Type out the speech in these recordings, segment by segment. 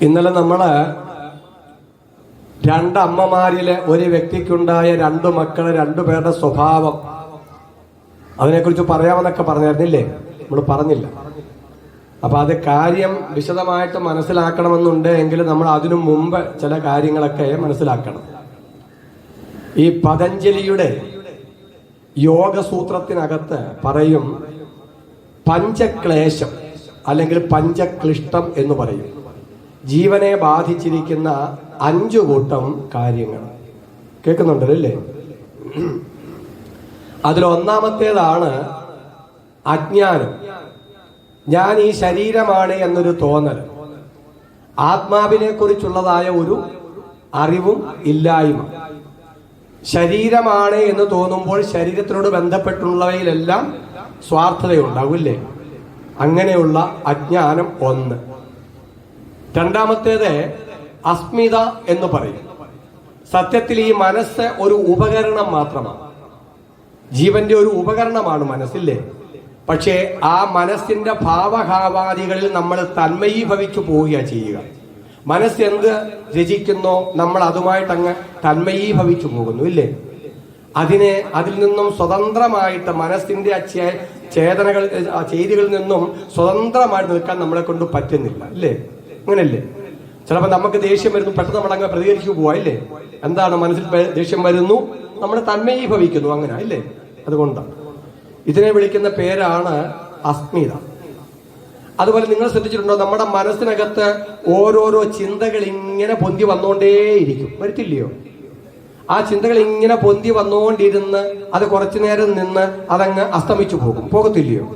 ഇന്നലെ നമ്മള് രണ്ടമ്മമാരിലെ ഒരു വ്യക്തിക്കുണ്ടായ രണ്ടു മക്കളെ രണ്ടുപേരുടെ സ്വഭാവം അതിനെക്കുറിച്ച് പറയാമെന്നൊക്കെ പറഞ്ഞായിരുന്നില്ലേ? നമ്മൾ പറഞ്ഞില്ല. അപ്പൊ അത് കാര്യം വിശദമായിട്ട് മനസ്സിലാക്കണമെന്നുണ്ട് എങ്കിൽ നമ്മൾ അതിനു മുമ്പ് ചില കാര്യങ്ങളൊക്കെ മനസ്സിലാക്കണം. ഈ പതഞ്ജലിയുടെ യോഗസൂത്രത്തിനകത്ത് പറയും പഞ്ചക്ലേശം അല്ലെങ്കിൽ പഞ്ചക്ലിഷ്ടം എന്ന് പറയും. ജീവനെ ബാധിച്ചിരിക്കുന്ന 5 കൂട്ടം കാര്യങ്ങൾ കേൾക്കുന്നുണ്ടല്ലേ? അതിലൊന്നാമത്തേതാണ് അജ്ഞാനം. ഞാൻ ഈ ശരീരമാണ് എന്നൊരു തോന്നൽ, ആത്മാവിനെ കുറിച്ചുള്ളതായ ഒരു അറിവും ഇല്ലായ്മ. ശരീരമാണ് എന്ന് തോന്നുമ്പോൾ ശരീരത്തിനോട് ബന്ധപ്പെട്ടുള്ളവയിലെല്ലാം സ്വാർത്ഥതയുണ്ടാവില്ലേ? അങ്ങനെയുള്ള അജ്ഞാനം ഒന്ന്. രണ്ടാമത്തേത് അസ്മിത എന്ന് പറയും. സത്യത്തിൽ ഈ മനസ്സ് ഒരു ഉപകരണം മാത്രമാണ്. ജീവന്റെ ഒരു ഉപകരണമാണ് മനസ്സില്ലേ? പക്ഷേ ആ മനസ്സിന്റെ ഭാവഭാവാദികളിൽ നമ്മൾ തന്മയീഭവിച്ചു പോവുകയാണ് ചെയ്യുക. മനസ്സ് എന്ത് രചിക്കുന്നോ നമ്മൾ അതുമായിട്ട് അങ്ങ് തന്മയീഭവിച്ചു പോകുന്നു ഇല്ലേ? അതിൽ നിന്നും സ്വതന്ത്രമായിട്ട് മനസ്സിന്റെ ചേതനകൾ ചെയ്തികളിൽ നിന്നും സ്വതന്ത്രമായിട്ട് നിൽക്കാൻ നമ്മളെ കൊണ്ട് പറ്റുന്നില്ല ഇല്ലേ? അങ്ങനെയല്ലേ? ചിലപ്പോൾ നമുക്ക് ദേഷ്യം വരുന്നു, പെട്ടെന്ന് നമ്മളങ്ങ് പ്രതികരിച്ചു പോവാ ഇല്ലേ? എന്താണ് മനസ്സിൽ ദേഷ്യം വരുന്നു, നമ്മൾ തന്മയീഭവിക്കുന്നു, അങ്ങനെ ഇല്ലേ? അതുകൊണ്ടാണ് ഇതിനെ വിളിക്കുന്ന പേരാണ് അസ്മിത. അതുപോലെ നിങ്ങൾ ശ്രദ്ധിച്ചിട്ടുണ്ടോ, നമ്മുടെ മനസ്സിനകത്ത് ഓരോരോ ചിന്തകൾ ഇങ്ങനെ പൊന്തി വന്നുകൊണ്ടേയിരിക്കും, വരത്തില്ലയോ? ആ ചിന്തകൾ ഇങ്ങനെ പൊന്തി വന്നുകൊണ്ടിരുന്ന് അത് കുറച്ചു നേരം നിന്ന് അതങ്ങ് അസ്തമിച്ചു പോകത്തില്ലയോ?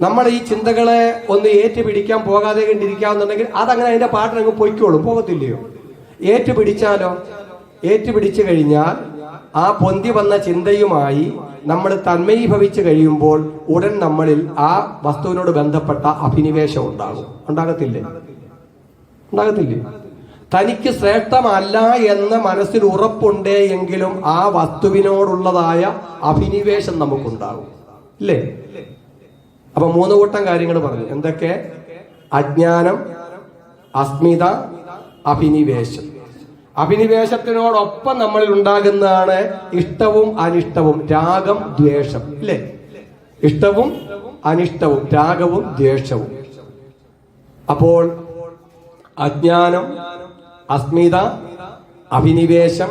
നമ്മൾ ഈ ചിന്തകളെ ഒന്ന് ഏറ്റുപിടിക്കാൻ പോകാതെ കണ്ടിരിക്കാന്നുണ്ടെങ്കിൽ അതങ്ങനെ അതിന്റെ പാട്ടിനങ്ങ് പൊയ്ക്കോളും, പോകത്തില്ലയോ? ഏറ്റുപിടിച്ചാലോ? ഏറ്റുപിടിച്ചു കഴിഞ്ഞാൽ ആ പൊന്തി വന്ന ചിന്തയുമായി നമ്മൾ തന്മയീഭവിച്ചു കഴിയുമ്പോൾ ഉടൻ നമ്മളിൽ ആ വസ്തുവിനോട് ബന്ധപ്പെട്ട അഭിനിവേശം ഉണ്ടാകത്തില്ലേ? തനിക്ക് ശ്രേഷ്ഠമല്ല എന്ന് മനസ്സിൽ ഉറപ്പുണ്ട് എങ്കിലും ആ വസ്തുവിനോടുള്ളതായ അഭിനിവേശം നമുക്കുണ്ടാകും ഇല്ലേ? അപ്പൊ 3 കൂട്ടം കാര്യങ്ങൾ പറഞ്ഞു. എന്തൊക്കെ? അജ്ഞാനം, അസ്മിത, അഭിനിവേശം. അഭിനിവേശത്തിനോടൊപ്പം നമ്മളിൽ ഉണ്ടാകുന്നതാണ് ഇഷ്ടവും അനിഷ്ടവും, രാഗം ദ്വേഷം ഇല്ലേ? ഇഷ്ടവും അനിഷ്ടവും, രാഗവും ദ്വേഷവും. അപ്പോൾ അജ്ഞാനം, അസ്മിത, അഭിനിവേശം,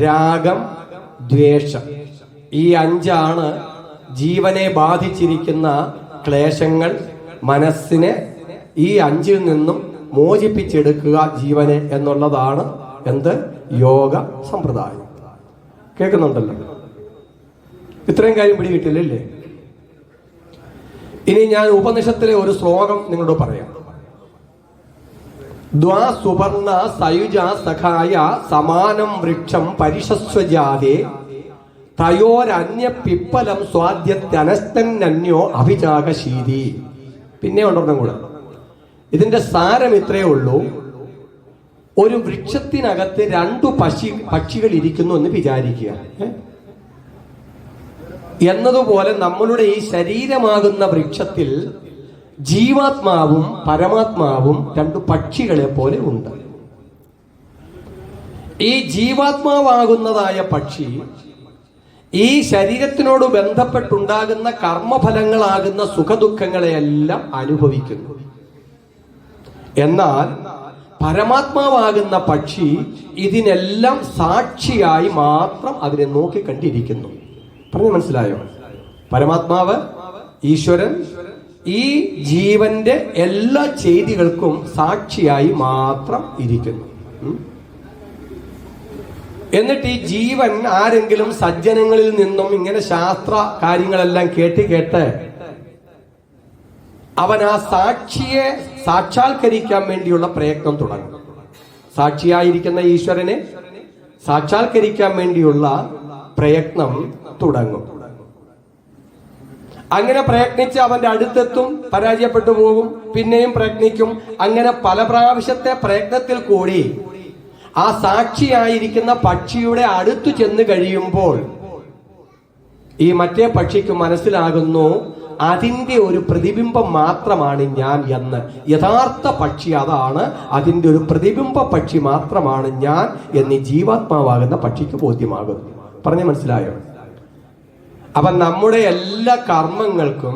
രാഗം, ദ്വേഷം, ഈ 5 ജീവനെ ബാധിച്ചിരിക്കുന്ന ക്ലേശങ്ങൾ. മനസ്സിനെ ഈ 5 നിന്നും മോചിപ്പിച്ചെടുക്കുക ജീവനെ എന്നുള്ളതാണ് എന്ത്? യോഗ സമ്പ്രദായം. കേൾക്കുന്നുണ്ടല്ലോ? ഇത്രയും കാര്യം പിടികിട്ടില്ലല്ലേ? ഇനി ഞാൻ ഉപനിഷത്തിലെ ഒരു ശ്ലോകം നിങ്ങളോട് പറയാം. ദ്വാ സുവർണ സയുജ സഖായ സമാനം വൃക്ഷം പരിഷസ്വജാതേ തയോരന്യ പിപ്പലം സ്വാദ്യത്യനസ്തന്യോ അഭിജാകശീതി. പിന്നെ ഉണ്ടെന്നും കൂടെ. ഇതിന്റെ സാരം ഇത്രയേ ഉള്ളൂ. ഒരു വൃക്ഷത്തിനകത്ത് 2 പക്ഷികൾ ഇരിക്കുന്നു എന്ന് വിചാരിക്കുക. എന്നതുപോലെ നമ്മളുടെ ഈ ശരീരമാകുന്ന വൃക്ഷത്തിൽ ജീവാത്മാവും പരമാത്മാവും 2 പക്ഷികളെ പോലെ ഉണ്ട്. ഈ ജീവാത്മാവാകുന്നതായ പക്ഷി ഈ ശരീരത്തിനോട് ബന്ധപ്പെട്ടുണ്ടാകുന്ന കർമ്മഫലങ്ങളാകുന്ന സുഖദുഃഖങ്ങളെയെല്ലാം അനുഭവിക്കുന്നു. എന്നാൽ പരമാത്മാവാകുന്ന പക്ഷി ഇതിനെല്ലാം സാക്ഷിയായി മാത്രം അതിനെ നോക്കിക്കണ്ടിരിക്കുന്നു. പറഞ്ഞു മനസ്സിലായോ? പരമാത്മാവ്, ഈശ്വരൻ ഈ ജീവന്റെ എല്ലാ ചെയ്തികൾക്കും സാക്ഷിയായി മാത്രം ഇരിക്കുന്നു. എന്നിട്ട് ഈ ജീവൻ ആരെങ്കിലും സജ്ജനങ്ങളിൽ നിന്നും ഇങ്ങനെ ശാസ്ത്ര കാര്യങ്ങളെല്ലാം കേട്ട് അവൻ ആ സാക്ഷിയെ സാക്ഷാത്കരിക്കാൻ വേണ്ടിയുള്ള പ്രയത്നം തുടങ്ങും. സാക്ഷിയായിരിക്കുന്ന ഈശ്വരനെ സാക്ഷാത്കരിക്കാൻ വേണ്ടിയുള്ള പ്രയത്നം തുടങ്ങും. അങ്ങനെ പ്രയത്നിച്ച് അവന്റെ അടുത്തെത്തും, പരാജയപ്പെട്ടു പോകും, പിന്നെയും പ്രയത്നിക്കും. അങ്ങനെ പല പ്രാവശ്യത്തെ പ്രയത്നത്തിൽ കൂടി ആ സാക്ഷിയായിരിക്കുന്ന പക്ഷിയുടെ അടുത്തു ചെന്ന് കഴിയുമ്പോൾ ഈ മറ്റേ പക്ഷിക്ക് മനസ്സിലാകുന്നു അതിൻ്റെ ഒരു പ്രതിബിംബം മാത്രമാണ് ഞാൻ എന്ന്. യഥാർത്ഥ പക്ഷി അതാണ്, അതിൻ്റെ ഒരു പ്രതിബിംബ പക്ഷി മാത്രമാണ് ഞാൻ എന്ന് ജീവാത്മാവാകുന്ന പക്ഷിക്ക് ബോധ്യമാകുന്നു. പറഞ്ഞ് മനസ്സിലായോ? അപ്പൊ നമ്മുടെ എല്ലാ കർമ്മങ്ങൾക്കും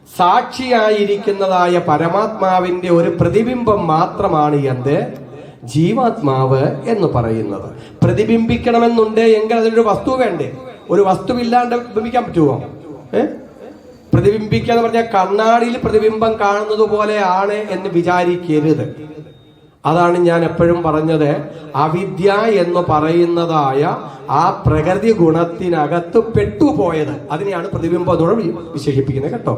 സാക്ഷിയായിരിക്കുന്നതായ പരമാത്മാവിന്റെ ഒരു പ്രതിബിംബം മാത്രമാണ് എന്ത്? ജീവാത്മാവ് എന്ന് പറയുന്നത്. പ്രതിബിംബിക്കണമെന്നുണ്ട് എങ്കിൽ അതിനൊരു വസ്തു വേണ്ടേ? ഒരു വസ്തുവില്ലാണ്ട് ബിംബിക്കാൻ പറ്റുമോ? പ്രതിബിംബിക്കുക എന്ന് പറഞ്ഞാൽ കണ്ണാടിയിൽ പ്രതിബിംബം കാണുന്നത് പോലെയാണ് എന്ന് വിചാരിക്കരുത്. അതാണ് ഞാൻ എപ്പോഴും പറഞ്ഞത്, അവിദ്യ എന്ന് പറയുന്നതായ ആ പ്രകൃതി ഗുണത്തിനകത്ത് പെട്ടുപോയത്, അതിനെയാണ് പ്രതിബിംബം എന്നോട് വിശേഷിപ്പിക്കുന്നത് കേട്ടോ.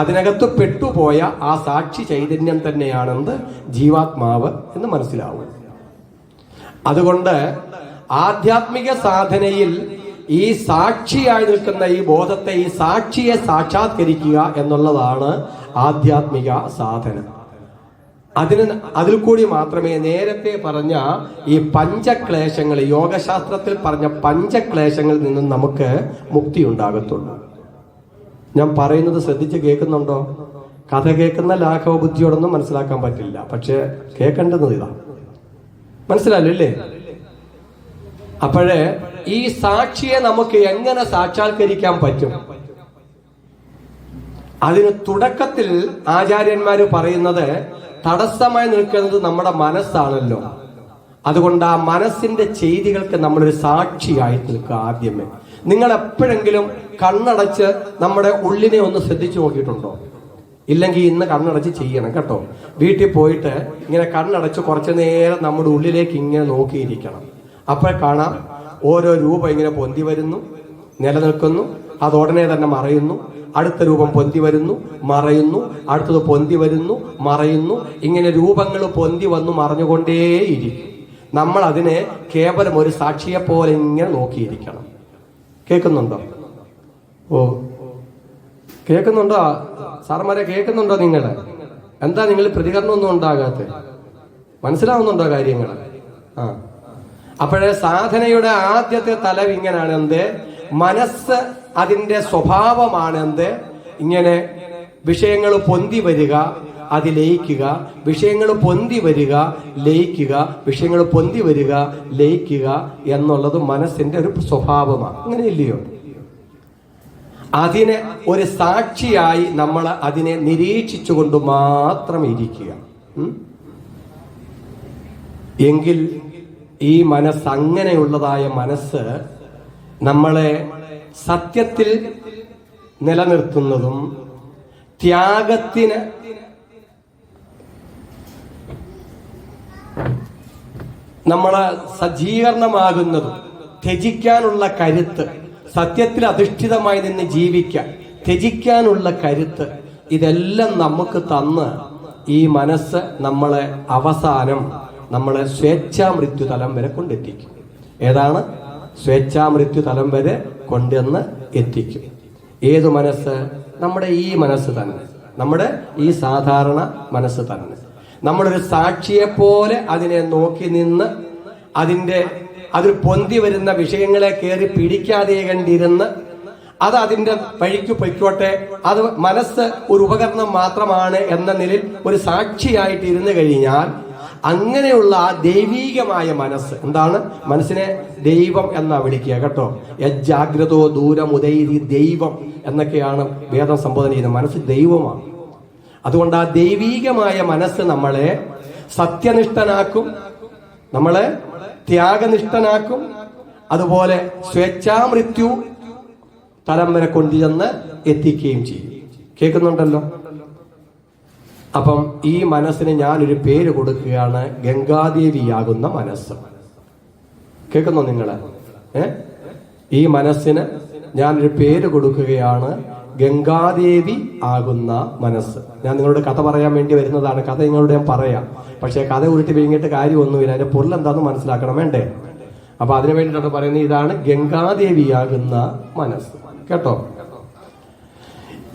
അതിനകത്ത് പെട്ടുപോയ ആ സാക്ഷി ചൈതന്യം തന്നെയാണെന്ന് ജീവാത്മാവ് എന്ന് മനസ്സിലാവും. അതുകൊണ്ട് ആധ്യാത്മിക സാധനയിൽ ഈ സാക്ഷിയായി നിൽക്കുന്ന ഈ ബോധത്തെ, ഈ സാക്ഷിയെ സാക്ഷാത്കരിക്കുക എന്നുള്ളതാണ് ആധ്യാത്മിക സാധന. അതിൽ കൂടി മാത്രമേ നേരത്തെ പറഞ്ഞ ഈ പഞ്ചക്ലേശങ്ങൾ, യോഗശാസ്ത്രത്തിൽ പറഞ്ഞ പഞ്ചക്ലേശങ്ങളിൽ നിന്നും നമുക്ക് മുക്തി ഉണ്ടാകത്തുള്ളൂ. ഞാൻ പറയുന്നത് ശ്രദ്ധിച്ച് കേൾക്കുന്നുണ്ടോ? കഥ കേൾക്കുന്ന ലാഘവ ബുദ്ധിയോടൊന്നും മനസ്സിലാക്കാൻ പറ്റില്ല, പക്ഷെ കേൾക്കേണ്ടത് ഇതാ. മനസ്സിലായല്ലോ അല്ലേ? അപ്പോഴേ ഈ സാക്ഷിയെ നമുക്ക് എങ്ങനെ സാക്ഷാത്കരിക്കാൻ പറ്റും? അതിന് തുടക്കത്തിൽ ആചാര്യന്മാര് പറയുന്നത്, തടസ്സമായി നിൽക്കുന്നത് നമ്മുടെ മനസ്സാണല്ലോ. അതുകൊണ്ട് ആ മനസ്സിന്റെ ചെയ്തികൾക്ക് നമ്മളൊരു സാക്ഷിയായി നിൽക്കുക. ആദ്യമേ നിങ്ങൾ എപ്പോഴെങ്കിലും കണ്ണടച്ച് നമ്മുടെ ഉള്ളിനെ ഒന്ന് ശ്രദ്ധിച്ചു നോക്കിയിട്ടുണ്ടോ? ഇല്ലെങ്കിൽ ഇന്ന് കണ്ണടച്ച് ചെയ്യണം കേട്ടോ. വീട്ടിൽ പോയിട്ട് ഇങ്ങനെ കണ്ണടച്ച് കുറച്ചു നേരം നമ്മുടെ ഉള്ളിലേക്ക് ഇങ്ങനെ നോക്കിയിരിക്കണം. അപ്പോൾ കാണാം ഓരോ രൂപം ഇങ്ങനെ പൊന്തി വരുന്നു, നിലനിൽക്കുന്നു, അത് ഉടനെ തന്നെ മറയുന്നു. അടുത്ത രൂപം പൊന്തി വരുന്നു, മറയുന്നു, അടുത്തത് പൊന്തി വരുന്നു, മറയുന്നു. ഇങ്ങനെ രൂപങ്ങൾ പൊന്തി വന്നു മറഞ്ഞുകൊണ്ടേയിരിക്കും. നമ്മൾ അതിനെ കേവലം ഒരു സാക്ഷിയെ പോലെ ഇങ്ങനെ നോക്കിയിരിക്കണം. കേൾക്കുന്നുണ്ടോ? ഓ, കേൾക്കുന്നുണ്ടോ സാറന്മാരെ? കേൾക്കുന്നുണ്ടോ? നിങ്ങൾ എന്താ നിങ്ങൾ പ്രതികരണമൊന്നും ഉണ്ടാകാത്ത? മനസ്സിലാവുന്നുണ്ടോ കാര്യങ്ങൾ? ആ, അപ്പോഴേ സാധനയുടെ ആദ്യത്തെ തലം ഇങ്ങനെയാണ്. എന്ത്? മനസ്സ് അതിന്റെ സ്വഭാവമാണ്. എന്ത്? ഇങ്ങനെ വിഷയങ്ങൾ പൊന്തി വരിക, അത് ലയിക്കുക, വിഷയങ്ങൾ പൊന്തി വരിക, ലയിക്കുക, വിഷയങ്ങൾ പൊന്തി വരിക, ലയിക്കുക എന്നുള്ളത് മനസ്സിന്റെ ഒരു സ്വഭാവമാണ്. അങ്ങനെയില്ലയോ? അതിനെ ഒരു സാക്ഷിയായി നമ്മൾ അതിനെ നിരീക്ഷിച്ചുകൊണ്ട് മാത്രം ഇരിക്കുക. എങ്കിൽ ഈ മനസ്സ്, അങ്ങനെയുള്ളതായ മനസ്സ് നമ്മളെ സത്യത്തിൽ നിലനിർത്തുന്നതും ത്യാഗത്തിന് നമ്മളെ സജ്ജീകരണമാകുന്നതും ത്യജിക്കാനുള്ള കരുത്ത്, സത്യത്തിൽ അധിഷ്ഠിതമായി നിന്ന് ജീവിക്കാൻ ത്യജിക്കാനുള്ള കരുത്ത്, ഇതെല്ലാം നമുക്ക് തന്ന് ഈ മനസ്സ് നമ്മളെ അവസാനം നമ്മളെ സ്വേച്ഛാമൃത്യു തലം വരെ കൊണ്ടെത്തിക്കും. ഏതാണ്? സ്വേച്ഛാമൃത്യു തലം വരെ കൊണ്ടുവന്ന് എത്തിക്കും. ഏതു മനസ്സ്? നമ്മുടെ ഈ മനസ്സ് തന്നെ, നമ്മുടെ ഈ സാധാരണ മനസ്സ് തന്നെ. നമ്മളൊരു സാക്ഷിയെ പോലെ അതിനെ നോക്കി നിന്ന് അതിൽ പൊന്തി വരുന്ന വിഷയങ്ങളെ കയറി പിടിക്കാതെ കണ്ടിരുന്ന് അത് അതിന്റെ വഴിക്ക് പൊയ്ക്കോട്ടെ, അത് മനസ്സ് ഒരു ഉപകരണം മാത്രമാണ് എന്ന നിലയിൽ ഒരു സാക്ഷിയായിട്ട് ഇരുന്ന് കഴിഞ്ഞാൽ, അങ്ങനെയുള്ള ആ ദൈവീകമായ മനസ്സ്, എന്താണ്? മനസ്സിനെ ദൈവം എന്നാ വിളിക്കുക കേട്ടോ. യജ്ജാഗ്രതോ ദൂരമുദൈരി ദൈവം എന്നൊക്കെയാണ് വേദം സംബോധന ചെയ്യുന്നത്. മനസ്സ് ദൈവമാണ്. അതുകൊണ്ട് ആ ദൈവീകമായ മനസ്സ് നമ്മളെ സത്യനിഷ്ഠനാക്കും, നമ്മളെ ത്യാഗനിഷ്ഠനാക്കും, അതുപോലെ സ്വേച്ഛാമൃത്യു തലം വരെ കൊണ്ടുചെന്ന് എത്തിക്കുകയും ചെയ്യും. കേൾക്കുന്നുണ്ടല്ലോ? അപ്പം ഈ മനസ്സിന് ഞാനൊരു പേര് കൊടുക്കുകയാണ്, ഗംഗാദേവിയാകുന്ന മനസ്സ്. കേൾക്കുന്നോ നിങ്ങള്? ഈ മനസ്സിന് ഞാനൊരു പേര് കൊടുക്കുകയാണ്, ഗംഗാദേവി ആകുന്ന മനസ്സ്. ഞാൻ നിങ്ങളോട് കഥ പറയാൻ വേണ്ടി വരുന്നതാണ്. കഥ നിങ്ങളോട് ഞാൻ പറയാം, പക്ഷെ കഥ ഉരുട്ടി വീങ്ങിയിട്ട് കാര്യമൊന്നുമില്ല. അതിന്റെ പൊരുൾ എന്താണെന്ന് മനസ്സിലാക്കണം, വേണ്ടേ? അപ്പൊ അതിനു വേണ്ടിയിട്ടാണ് പറയുന്നത്, ഇതാണ് ഗംഗാദേവിയാകുന്ന മനസ്സ്. കേട്ടോ?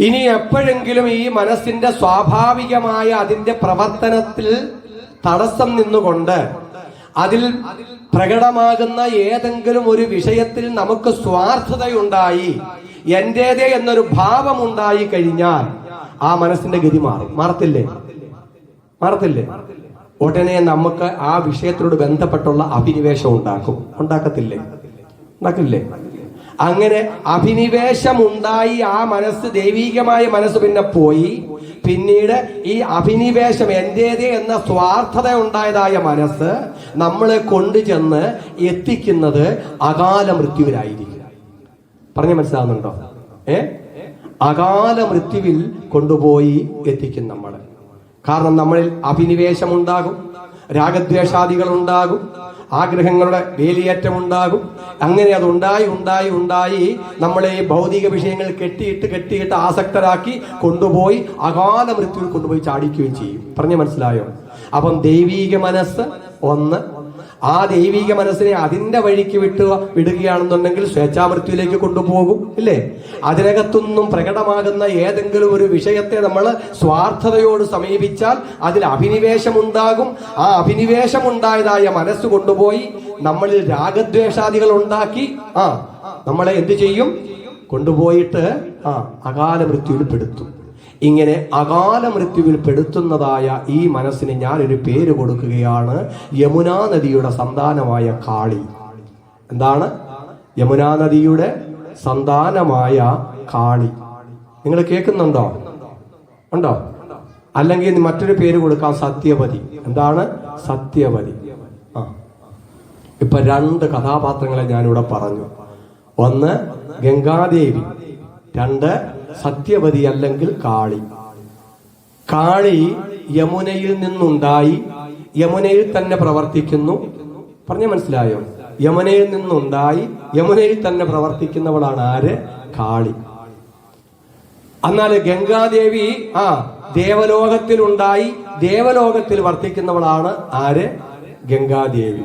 ഇനി എപ്പോഴെങ്കിലും ഈ മനസ്സിന്റെ സ്വാഭാവികമായ അതിന്റെ പ്രവർത്തനത്തിൽ തടസ്സം നിന്നുകൊണ്ട് അതിൽ പ്രകടമാകുന്ന ഏതെങ്കിലും ഒരു വിഷയത്തിൽ നമുക്ക് സ്വാർത്ഥതയുണ്ടായി, എന്റേതേ എന്നൊരു ഭാവം ഉണ്ടായി കഴിഞ്ഞാൽ ആ മനസ്സിന്റെ ഗതി മാറത്തില്ലേ? ഉടനെ നമുക്ക് ആ വിഷയത്തോട് ബന്ധപ്പെട്ടുള്ള അഭിനിവേശം ഉണ്ടാക്കില്ലേ? അങ്ങനെ അഭിനിവേശം ഉണ്ടായി ആ മനസ്സ്, ദൈവീകമായ മനസ്സ് പിന്നെ പോയി. പിന്നീട് ഈ അഭിനിവേശം, എന്റേതേ എന്ന സ്വാർത്ഥത ഉണ്ടായതായ മനസ്സ് നമ്മളെ കൊണ്ടുചെന്ന് എത്തിക്കുന്നത് അകാല മൃത്യുവിലായിരിക്കും. പറഞ്ഞ മനസ്സിലാവുന്നുണ്ടോ? അകാല മൃത്യുവിൽ കൊണ്ടുപോയി എത്തിക്കും നമ്മളെ. കാരണം നമ്മളിൽ അഭിനിവേശം ഉണ്ടാകും, രാഗദ്വേഷാദികൾ ഉണ്ടാകും, ആഗ്രഹങ്ങളുടെ വേലിയേറ്റം ഉണ്ടാകും. അങ്ങനെ അത് ഉണ്ടായി നമ്മളെ ഈ ഭൗതിക വിഷയങ്ങൾ കെട്ടിയിട്ട് ആസക്തരാക്കി കൊണ്ടുപോയി അകാല മൃത്യുവിൽ കൊണ്ടുപോയി ചാടിക്കുകയും ചെയ്യും. പറഞ്ഞു മനസ്സിലായോ? അപ്പം ദൈവീക മനസ്സ് ഒന്ന്, ആ ദൈവിക മനസ്സിനെ അതിന്റെ വഴിക്ക് വിടുകയാണെന്നുണ്ടെങ്കിൽ സ്വേച്ഛാമൃത്യുവിലേക്ക് കൊണ്ടുപോകും, ഇല്ലേ? അതിനകത്തൊന്നും പ്രകടമാകുന്ന ഏതെങ്കിലും ഒരു വിഷയത്തെ നമ്മൾ സ്വാർത്ഥതയോട് സമീപിച്ചാൽ അതിൽ അഭിനിവേശമുണ്ടാകും. ആ അഭിനിവേശമുണ്ടായതായ മനസ്സ് കൊണ്ടുപോയി നമ്മളിൽ രാഗദ്വേഷാദികൾ ഉണ്ടാക്കി നമ്മളെ എന്ത് ചെയ്യും? കൊണ്ടുപോയിട്ട് അകാല മൃത്യുവിൽ പെടുത്തും. ഇങ്ങനെ അകാല മൃത്യുവിൽ പെടുത്തുന്നതായ ഈ മനസ്സിന് ഞാനൊരു പേര് കൊടുക്കുകയാണ്, യമുനാ നദിയുടെ സന്താനമായ കാളി. എന്താണ്? യമുനാ നദിയുടെ സന്താനമായ കാളി. നിങ്ങൾ കേൾക്കുന്നുണ്ടോ? ഉണ്ടോ? അല്ലെങ്കിൽ മറ്റൊരു പേര് കൊടുക്കാം, സത്യവതി. എന്താണ്? സത്യവതി. ഇപ്പൊ 2 കഥാപാത്രങ്ങളെ ഞാനിവിടെ പറഞ്ഞു. ഒന്ന് ഗംഗാദേവി, 2 സത്യവതി അല്ലെങ്കിൽ കാളി. കാളി യമുനയിൽ നിന്നുണ്ടായി, യമുനയിൽ തന്നെ പ്രവർത്തിക്കുന്നു. പറഞ്ഞ മനസ്സിലായോ? യമുനയിൽ നിന്നുണ്ടായി യമുനയിൽ തന്നെ പ്രവർത്തിക്കുന്നവളാണ് ആര്? കാളി. എന്നാൽ ഗംഗാദേവി ദേവലോകത്തിൽ ഉണ്ടായി ദേവലോകത്തിൽ വർത്തിക്കുന്നവളാണ് ആര്? ഗംഗാദേവി.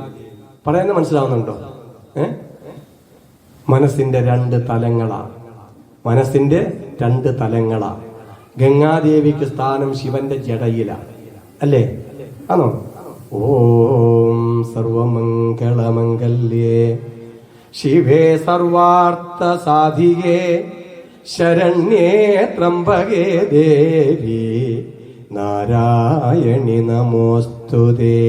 പറയുന്നത് മനസ്സിലാവുന്നുണ്ടോ? മനസ്സിന്റെ 2 തലങ്ങളാണ്. മനസ്സിന്റെ 2 തലങ്ങളാണ്. ഗംഗാദേവിക്ക് സ്ഥാനം ശിവന്റെ ജടയിലാണ്, അല്ലേ? ആണോ? ഓം സർവമംഗളമംഗല്യേ ശിവേ സർവാർത്ഥ സാധികേ ശരണ്യേ ത്രംബകേ ദേവി നാരായണി നമോസ്തുതേ.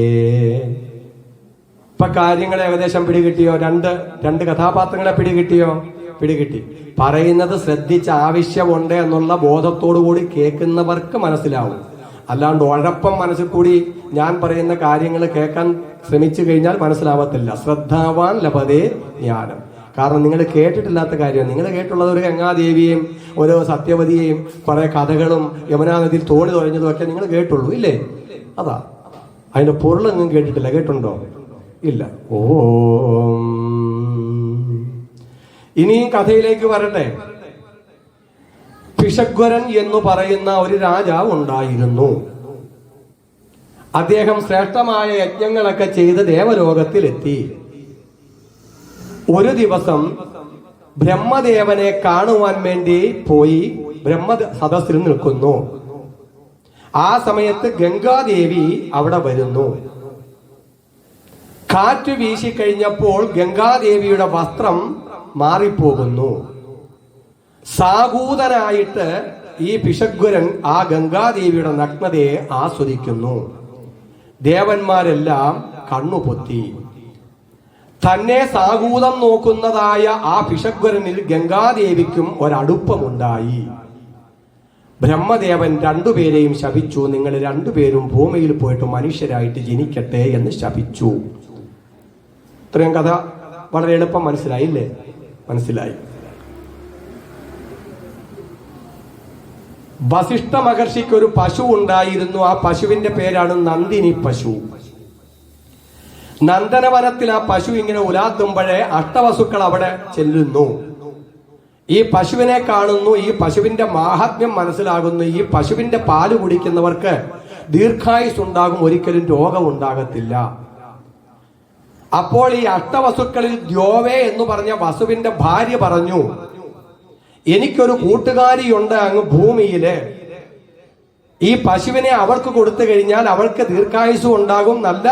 ഇപ്പൊ കാര്യങ്ങൾ ഏകദേശം പിടികിട്ടിയോ? 2 കഥാപാത്രങ്ങളെ പിടികിട്ടി. പറയുന്നത് ശ്രദ്ധിച്ച് ആവശ്യമുണ്ട് എന്നുള്ള ബോധത്തോടു കൂടി കേൾക്കുന്നവർക്ക് മനസ്സിലാവും. അല്ലാണ്ട് ഉഴപ്പം മനസ്സിൽ കൂടി ഞാൻ പറയുന്ന കാര്യങ്ങൾ കേൾക്കാൻ ശ്രമിച്ചു കഴിഞ്ഞാൽ മനസ്സിലാവത്തില്ല. ശ്രദ്ധാവാൻ ലഭതേ ജ്ഞാനം. കാരണം നിങ്ങൾ കേട്ടിട്ടില്ലാത്ത കാര്യം. നിങ്ങൾ കേട്ടുള്ളത് ഒരു ഗംഗാദേവിയെയും ഒരു സത്യവതിയെയും കുറെ കഥകളും യമുനാ നദിയിൽ തോണി തുഴഞ്ഞതും ഒക്കെ നിങ്ങൾ കേട്ടുള്ളൂ, ഇല്ലേ? അതാ അതിന്റെ പൊരുളൊന്നും കേട്ടിട്ടില്ല. കേട്ടുണ്ടോ? ഇല്ല. ഓം. ഇനിയും കഥയിലേക്ക് വരട്ടെ. പിശഗ്വരൻ എന്ന് പറയുന്ന ഒരു രാജാവ് ഉണ്ടായിരുന്നു. അദ്ദേഹം ശ്രേഷ്ഠമായ യജ്ഞങ്ങളൊക്കെ ചെയ്ത് ദേവലോകത്തിലെത്തി. ഒരു ദിവസം ബ്രഹ്മദേവനെ കാണുവാൻ വേണ്ടി പോയി ബ്രഹ്മ സദസ്സിൽ നിൽക്കുന്നു. ആ സമയത്ത് ഗംഗാദേവി അവിടെ വരുന്നു. കാറ്റ് വീശിക്കഴിഞ്ഞപ്പോൾ ഗംഗാദേവിയുടെ വസ്ത്രം മാറിപ്പോകുന്നു. സാഗൂതനായിട്ട് ഈ പിശഗ്വരൻ ആ ഗംഗാദേവിയുടെ നഗ്നതയെ ആസ്വദിക്കുന്നു. ദേവന്മാരെല്ലാം കണ്ണുപൊത്തി. തന്നെ സാഗൂതം നോക്കുന്നതായ ആ പിശഗ്വരനിൽ ഗംഗാദേവിക്കും ഒരടുപ്പമുണ്ടായി. ബ്രഹ്മദേവൻ 2 പേരെയും ശപിച്ചു. നിങ്ങൾ 2 പേരും ഭൂമിയിൽ പോയിട്ട് മനുഷ്യരായിട്ട് ജനിക്കട്ടെ എന്ന് ശപിച്ചു. ഇത്രയും കഥ വളരെ എളുപ്പം മനസ്സിലായില്ലേ? മനസ്സിലായി. വസിഷ്ഠ മഹർഷിക്ക് ഒരു പശു ഉണ്ടായിരുന്നു. ആ പശുവിന്റെ പേരാണ് നന്ദിനി പശു. നന്ദനവനത്തിൽ ആ പശു ഇങ്ങനെ ഉലാത്തുമ്പോഴേ അഷ്ടവസുക്കൾ അവിടെ ചെല്ലുന്നു. ഈ പശുവിനെ കാണുന്നു. ഈ പശുവിന്റെ മാഹാത്മ്യം മനസ്സിലാകുന്നു. ഈ പശുവിന്റെ പാല് കുടിക്കുന്നവർക്ക് ദീർഘായുസ് ഉണ്ടാകും, ഒരിക്കലും രോഗം ഉണ്ടാകത്തില്ല. അപ്പോൾ ഈ അഷ്ടവസുക്കളിൽ ദ്യോവേ എന്ന് പറഞ്ഞ വസുവിന്റെ ഭാര്യ പറഞ്ഞു, എനിക്കൊരു കൂട്ടുകാരിയുണ്ട് അങ്ങ് ഭൂമിയില്. ഈ പശുവിനെ അവൾക്ക് കൊടുത്തു കഴിഞ്ഞാൽ അവൾക്ക് ദീർഘായുസ്സും ഉണ്ടാകും, നല്ല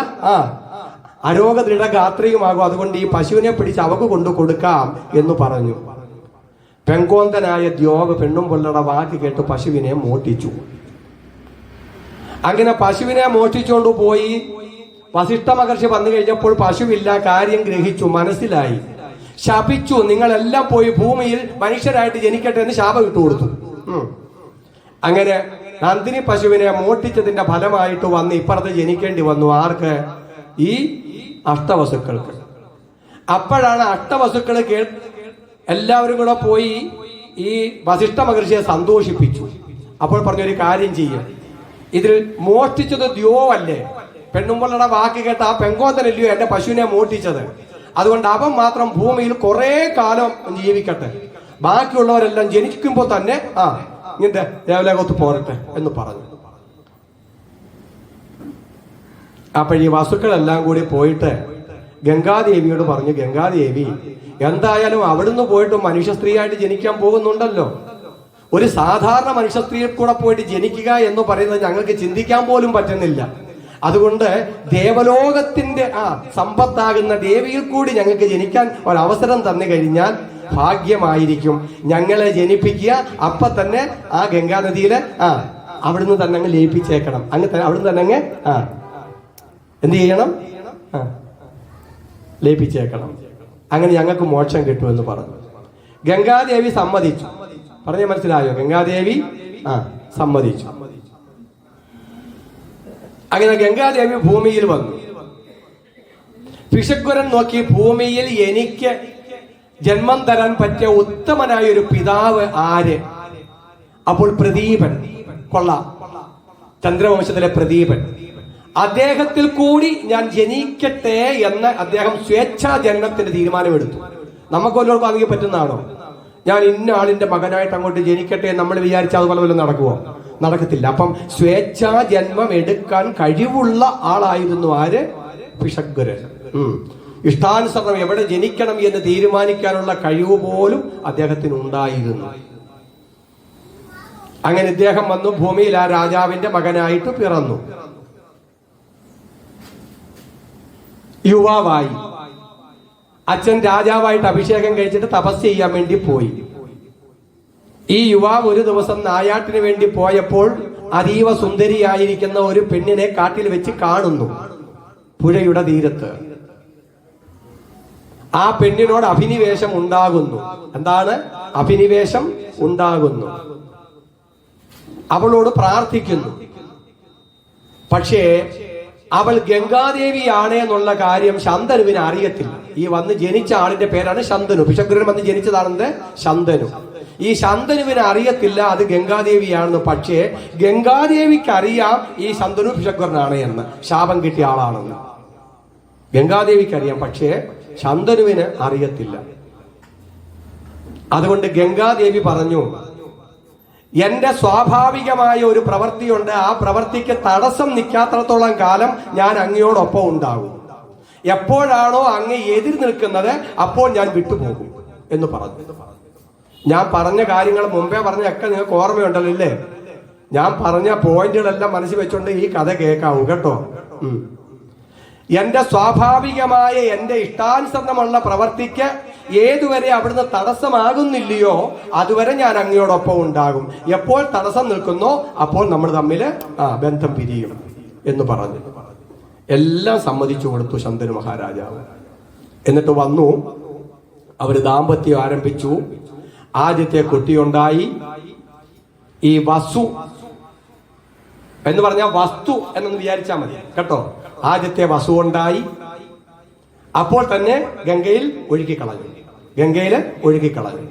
അരോഗ ദൃഢഗാത്രിയുമാകും. അതുകൊണ്ട് ഈ പശുവിനെ പിടിച്ച് അവക്ക് കൊണ്ടു കൊടുക്കാം എന്ന് പറഞ്ഞു. പെങ്കോന്തനായ ദ്യോവ് പെണ്ണും പുള്ളയുടെ വാക്ക് കേട്ട് പശുവിനെ മോഷ്ടിച്ചു. അങ്ങനെ പശുവിനെ മോഷ്ടിച്ചുകൊണ്ട് പോയി. വസിഷ്ഠ മഹർഷി വന്നു കഴിഞ്ഞപ്പോൾ പശുവില്ല, കാര്യം ഗ്രഹിച്ചു, മനസ്സിലായി, ശപിച്ചു. നിങ്ങളെല്ലാം പോയി ഭൂമിയിൽ മനുഷ്യരായിട്ട് ജനിക്കട്ടെ എന്ന് ശാപം ഇട്ടു കൊടുത്തു. അങ്ങനെ നന്ദിനി പശുവിനെ മോഷ്ടിച്ചതിന്റെ ഫലമായിട്ട് വന്ന് ഇപ്പുറത്ത് ജനിക്കേണ്ടി വന്നു. ആർക്ക്? ഈ അഷ്ടവസുക്കൾക്ക്. അപ്പോഴാണ് അഷ്ടവസുക്കൾ എല്ലാവരും കൂടെ പോയി ഈ വസിഷ്ഠ മഹർഷിയെ സന്തോഷിപ്പിച്ചു. അപ്പോൾ പറഞ്ഞൊരു കാര്യം ചെയ്യും, ഇതിൽ മോഷ്ടിച്ചത് ദ്യോവല്ലേ, പെണ്ണുമ്പളുടെ വാക്ക് കേട്ട ആ പെങ്കോന്തനല്ലയോ എന്റെ പശുവിനെ മോഷ്ടിച്ചത്, അതുകൊണ്ട് അവൻ മാത്രം ഭൂമിയിൽ കുറെ കാലം ജീവിക്കട്ടെ, ബാക്കിയുള്ളവരെല്ലാം ജനിക്കുമ്പോ തന്നെ ഇങ്ങനത്തെ ദേവലോകത്ത് പോരട്ടെ എന്ന് പറഞ്ഞു. അപ്പൊ ഈ വസുക്കളെല്ലാം കൂടി പോയിട്ട് ഗംഗാദേവിയോട് പറഞ്ഞു, ഗംഗാദേവി എന്തായാലും അവിടുന്ന് പോയിട്ട് മനുഷ്യ സ്ത്രീയായിട്ട് ജനിക്കാൻ പോകുന്നുണ്ടല്ലോ, ഒരു സാധാരണ മനുഷ്യ സ്ത്രീയിൽ കൂടെ പോയിട്ട് ജനിക്കുക എന്ന് പറയുന്നത് ഞങ്ങൾക്ക് ചിന്തിക്കാൻ പോലും പറ്റുന്നില്ല. അതുകൊണ്ട് ദേവലോകത്തിന്റെ സമ്പത്താകുന്ന ദേവിയിൽ കൂടി ഞങ്ങൾക്ക് ജനിക്കാൻ ഒരവസരം തന്നു കഴിഞ്ഞാൽ ഭാഗ്യമായിരിക്കും. ഞങ്ങളെ ജനിപ്പിക്കുക, അപ്പൊ തന്നെ ആ ഗംഗാനദിയില് അവിടുന്ന് തന്നെ അങ്ങ് ലയിപ്പിച്ചേക്കണം. അങ്ങ് അവിടുന്ന് തന്നെ അങ്ങ് എന്ത് ചെയ്യണം? ലയിപ്പിച്ചേക്കണം. അങ്ങനെ ഞങ്ങൾക്ക് മോക്ഷം കിട്ടുമെന്ന് പറഞ്ഞു. ഗംഗാദേവി സമ്മതിച്ചു. പറഞ്ഞ മനസ്സിലായോ? ഗംഗാദേവി സമ്മതിച്ചു. അങ്ങനെ ഗംഗാദേവി ഭൂമിയിൽ വന്നു. പിശക്കുരൻ നോക്കി, ഭൂമിയിൽ എനിക്ക് ജന്മം തരാൻ പറ്റിയ ഉത്തമനായ ഒരു പിതാവ് ആര്? അപ്പോൾ പ്രദീപൻ. കൊള്ളാം, ചന്ദ്രവംശത്തിലെ പ്രദീപൻ. അദ്ദേഹത്തിൽ കൂടി ഞാൻ ജനിക്കട്ടെ എന്ന് അദ്ദേഹം സ്വേച്ഛാ ജന്മത്തിന്റെ തീരുമാനമെടുത്തു. നമുക്കൊല്ലവർക്കും അതിന് പറ്റുന്നതാണോ? ഞാൻ ഇന്ന ആളിന്റെ മകനായിട്ട് അങ്ങോട്ട് ജനിക്കട്ടെ നമ്മൾ വിചാരിച്ച അതുപോലെ വല്ലതും നടക്കുമോ? നടക്കത്തില്ല. അപ്പം സ്വേച്ഛാ ജന്മം എടുക്കാൻ കഴിവുള്ള ആളായിരുന്നു ആര്? പിശക്കുരൻ. ഇഷ്ടാനുസരണം എവിടെ ജനിക്കണം എന്ന് തീരുമാനിക്കാനുള്ള കഴിവ് പോലും അദ്ദേഹത്തിന് ഉണ്ടായിരുന്നു. അങ്ങനെ ഇദ്ദേഹം വന്നു ഭൂമിയിൽ ആ രാജാവിന്റെ മകനായിട്ട് പിറന്നു. യുവാവായി. അച്ഛൻ രാജാവായിട്ട് അഭിഷേകം കഴിച്ചിട്ട് തപസ് ചെയ്യാൻ വേണ്ടി പോയി. ഈ യുവാവ് ഒരു ദിവസം നായാട്ടിന് വേണ്ടി പോയപ്പോൾ അതീവ സുന്ദരിയായിരിക്കുന്ന ഒരു പെണ്ണിനെ കാട്ടിൽ വെച്ച് കാണുന്നു, പുഴയുടെ തീരത്ത്. ആ പെണ്ണിനോട് അഭിനിവേശം ഉണ്ടാകുന്നു. എന്താണ് അഭിനിവേശം? ഉണ്ടാകുന്നു. അവളോട് പ്രാർത്ഥിക്കുന്നു. പക്ഷേ അവൾ ഗംഗാദേവിയാണ് എന്നുള്ള കാര്യം ശന്തനുവിന് അറിയത്തില്ല. ഈ വന്ന് ജനിച്ച ആളിന്റെ പേരാണ് ശന്തനു. പിശക്കുരൻ വന്ന് ജനിച്ചതാണെന്ന് ശന്തനു. ഈ ശന്തനുവിന് അറിയത്തില്ല അത് ഗംഗാദേവിയാണെന്ന്. പക്ഷേ ഗംഗാദേവിക്ക് അറിയാം ഈ ശന്തനു പിശക്കുരനാണ് എന്ന്, ശാപം കിട്ടിയ ആളാണെന്ന്. ഗംഗാദേവിക്ക് അറിയാം, പക്ഷേ ശന്തനുവിന് അറിയത്തില്ല. അതുകൊണ്ട് ഗംഗാദേവി പറഞ്ഞു, എന്റെ സ്വാഭാവികമായ ഒരു പ്രവൃത്തിയുണ്ട്, ആ പ്രവൃത്തിക്ക് തടസ്സം നിൽക്കാത്തടത്തോളം കാലം ഞാൻ അങ്ങയോടൊപ്പം ഉണ്ടാകും. എപ്പോഴാണോ അങ്ങ് എതിർ നിൽക്കുന്നത് അപ്പോൾ ഞാൻ വിട്ടുപോകും എന്ന് പറഞ്ഞു. ഞാൻ പറഞ്ഞ കാര്യങ്ങൾ മുമ്പേ പറഞ്ഞൊക്കെ നിങ്ങൾക്ക് ഓർമ്മയുണ്ടല്ലോ അല്ലേ? ഞാൻ പറഞ്ഞ പോയിന്റുകളെല്ലാം മനസ്സിൽ വെച്ചോണ്ട് ഈ കഥ കേൾക്കാവൂ കേട്ടോ. എന്റെ സ്വാഭാവികമായ എന്റെ ഇഷ്ടാനുസരണമുള്ള പ്രവർത്തിക്ക് ഏതുവരെ അവിടുന്ന് തടസ്സമാകുന്നില്ലയോ അതുവരെ ഞാൻ അങ്ങയോടൊപ്പം ഉണ്ടാകും. എപ്പോൾ തടസ്സം നിൽക്കുന്നോ അപ്പോൾ നമ്മൾ തമ്മിൽ ബന്ധം പിരിയും എന്ന് പറഞ്ഞു. എല്ലാം സമ്മതിച്ചു കൊടുത്തു ശന്തനു മഹാരാജാവ്. എന്നിട്ട് വന്നു, അവര് ദാമ്പത്യം ആരംഭിച്ചു. ആദ്യത്തെ കുട്ടിയുണ്ടായി. ഈ വസു എന്ന് പറഞ്ഞാൽ വസ്തു എന്നൊന്ന് വിചാരിച്ചാൽ മതി കേട്ടോ. ആദ്യത്തെ വസു ഉണ്ടായി. അപ്പോൾ തന്നെ ഗംഗയിൽ ഒഴുകിക്കളഞ്ഞു. ഗംഗയിൽ ഒഴുകിക്കളഞ്ഞു.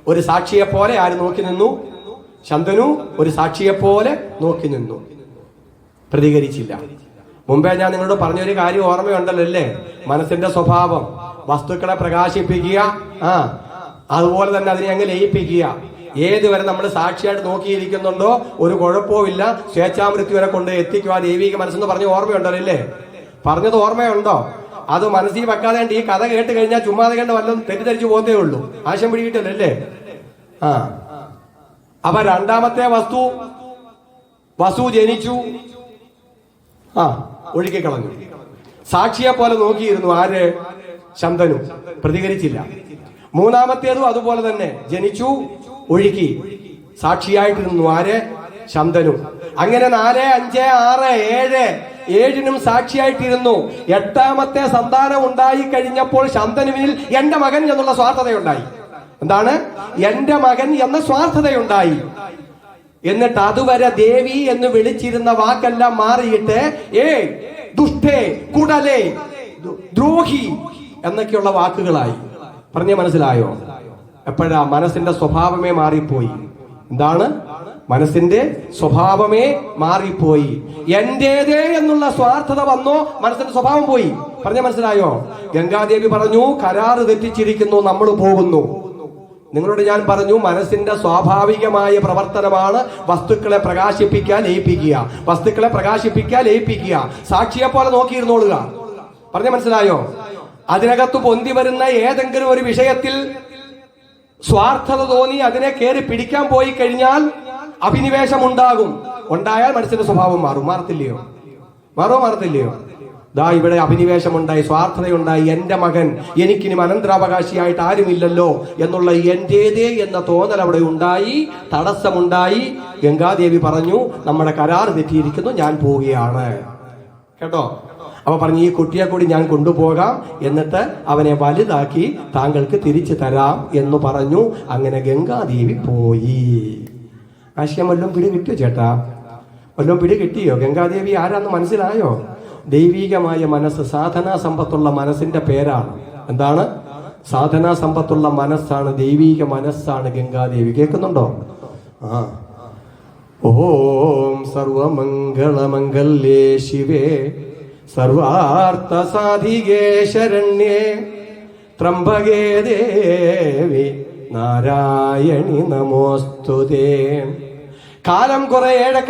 ഒരു സാക്ഷിയെ പോലെ ആര് നോക്കി നിന്നു? ശന്തനു ഒരു സാക്ഷിയെ പോലെ നോക്കി നിന്നു, പ്രതികരിച്ചില്ല. മുമ്പേ ഞാൻ നിങ്ങളോട് പറഞ്ഞൊരു കാര്യം ഓർമ്മയുണ്ടല്ലോ അല്ലേ? മനസ്സിന്റെ സ്വഭാവം വസ്തുക്കളെ പ്രകാശിപ്പിക്കുക, അതുപോലെ തന്നെ അതിനെ അങ്ങ് ലയിപ്പിക്കുക. ഏതുവരെ നമ്മൾ സാക്ഷിയായിട്ട് നോക്കിയിരിക്കുന്നുണ്ടോ ഒരു കുഴപ്പവുമില്ല, സ്വേച്ഛാമൃത്യു വരെ കൊണ്ട് എത്തിക്കുക ദൈവിക മനസ്സെന്ന് പറഞ്ഞ് ഓർമ്മയുണ്ടല്ലോ അല്ലേ? പറഞ്ഞത് ഓർമ്മയുണ്ടോ? അത് മനസ്സിൽ വെക്കാതെ ഈ കഥ കേട്ട് കഴിഞ്ഞാൽ ചുമ്മാതെ കണ്ട് വല്ലതും തെറ്റിദ്ധരിച്ചു പോകത്തേ ഉള്ളൂ. ആശം പിടികിട്ടല്ലേ? അപ്പൊ രണ്ടാമത്തെ വസു ജനിച്ചു. ഒഴുകിക്കളഞ്ഞു. സാക്ഷിയെ പോലെ നോക്കിയിരുന്നു ആര്? ശന്തനു. പ്രതികരിച്ചില്ല. മൂന്നാമത്തേതും അതുപോലെ തന്നെ, ജനിച്ചു, ഒഴുകി, സാക്ഷിയായിട്ടിരുന്നു. ആര്? ശന്തനു. അങ്ങനെ 4, 5, 6, 7നും സാക്ഷിയായിട്ടിരുന്നു. 8ാമത്തെ സന്താനം ഉണ്ടായി കഴിഞ്ഞപ്പോൾ ശന്തനുവിൽ എന്റെ മകൻ എന്നുള്ള സ്വാർത്ഥതയുണ്ടായി. എന്താണ്? എന്റെ മകൻ എന്ന സ്വാർത്ഥതയുണ്ടായി. എന്നിട്ട് അതുവരെ ദേവി എന്ന് വിളിച്ചിരുന്ന വാക്കെല്ലാം മാറിയിട്ട് ദുഷ്ടേ, കുടലേ, ദ്രോഹി എന്നൊക്കെയുള്ള വാക്കുകളായി. പറഞ്ഞ മനസ്സിലായോ? എപ്പോഴാ? മനസ്സിന്റെ സ്വഭാവമേ മാറിപ്പോയി. എന്താണ്? മനസ്സിന്റെ സ്വഭാവമേ മാറിപ്പോയി. എന്റേതേ എന്നുള്ള സ്വാർത്ഥത വന്നോ മനസ്സിന്റെ സ്വഭാവം പോയി. പറഞ്ഞ മനസ്സിലായോ? ഗംഗാദേവി പറഞ്ഞു, കരാറ് തെറ്റിച്ചിരിക്കുന്നു, നമ്മൾ പോകുന്നു. നിങ്ങളോട് ഞാൻ പറഞ്ഞു, മനസ്സിന്റെ സ്വാഭാവികമായ പ്രവർത്തനമാണ് വസ്തുക്കളെ പ്രകാശിപ്പിക്കാൻ ഏൽപ്പിക്കുക. വസ്തുക്കളെ പ്രകാശിപ്പിക്കാൻ ഏൽപ്പിക്കുക. സാക്ഷിയെ പോലെ നോക്കിയിരുന്നോളുക. പറഞ്ഞ മനസ്സിലായോ? അതിനകത്ത് പൊന്തി വരുന്ന ഏതെങ്കിലും ഒരു വിഷയത്തിൽ സ്വാർത്ഥത തോന്നി അതിനെ കയറി പിടിക്കാൻ പോയി കഴിഞ്ഞാൽ അഭിനിവേശം ഉണ്ടാകും. ഉണ്ടായാൽ മനസ്സിന്റെ സ്വഭാവം മാറും. മാറത്തില്ലയോ? മാറത്തില്ലയോ? ദാ ഇവിടെ അഭിനിവേശമുണ്ടായി, സ്വാർത്ഥതയുണ്ടായി. എന്റെ മകൻ, എനിക്കിനി അനന്തരാവകാശിയായിട്ട് ആരുമില്ലല്ലോ എന്നുള്ള എന്റേതേ എന്ന തോന്നൽ അവിടെ ഉണ്ടായി, തടസ്സമുണ്ടായി. ഗംഗാദേവി പറഞ്ഞു, നമ്മുടെ കരാർ തെറ്റിയിരിക്കുന്നു, ഞാൻ പോവുകയാണ്. കേട്ടോ? അപ്പൊ പറഞ്ഞു, ഈ കുട്ടിയെ കൂടി ഞാൻ കൊണ്ടുപോകാം, എന്നിട്ട് അവനെ വലുതാക്കി താങ്കൾക്ക് തിരിച്ചു തരാം എന്ന് പറഞ്ഞു. അങ്ങനെ ഗംഗാദേവി പോയി. ആശയം വല്ലതും പിടി കിട്ടിയോ ചേട്ടാ? വല്ലതും പിടി കിട്ടിയോ? ഗംഗാദേവി ആരാന്ന് മനസ്സിലായോ? ദൈവികമായ മനസ്സ്, സാധനാ സമ്പത്തുള്ള മനസ്സിന്റെ പേരാണ്. എന്താണ്? സാധനാ സമ്പത്തുള്ള മനസ്സാണ്, ദൈവിക മനസ്സാണ് ഗംഗാദേവി. കേൾക്കുന്നുണ്ടോ? ഓം സർവമംഗളമംഗല്യേ ശിവേ സർവാർത്ഥ സാധികേ ശരണ്യേ ത്രംബകേ ദേവി നാരായണി നമോസ്തുതേ. കാലം കുറെ ഏറെ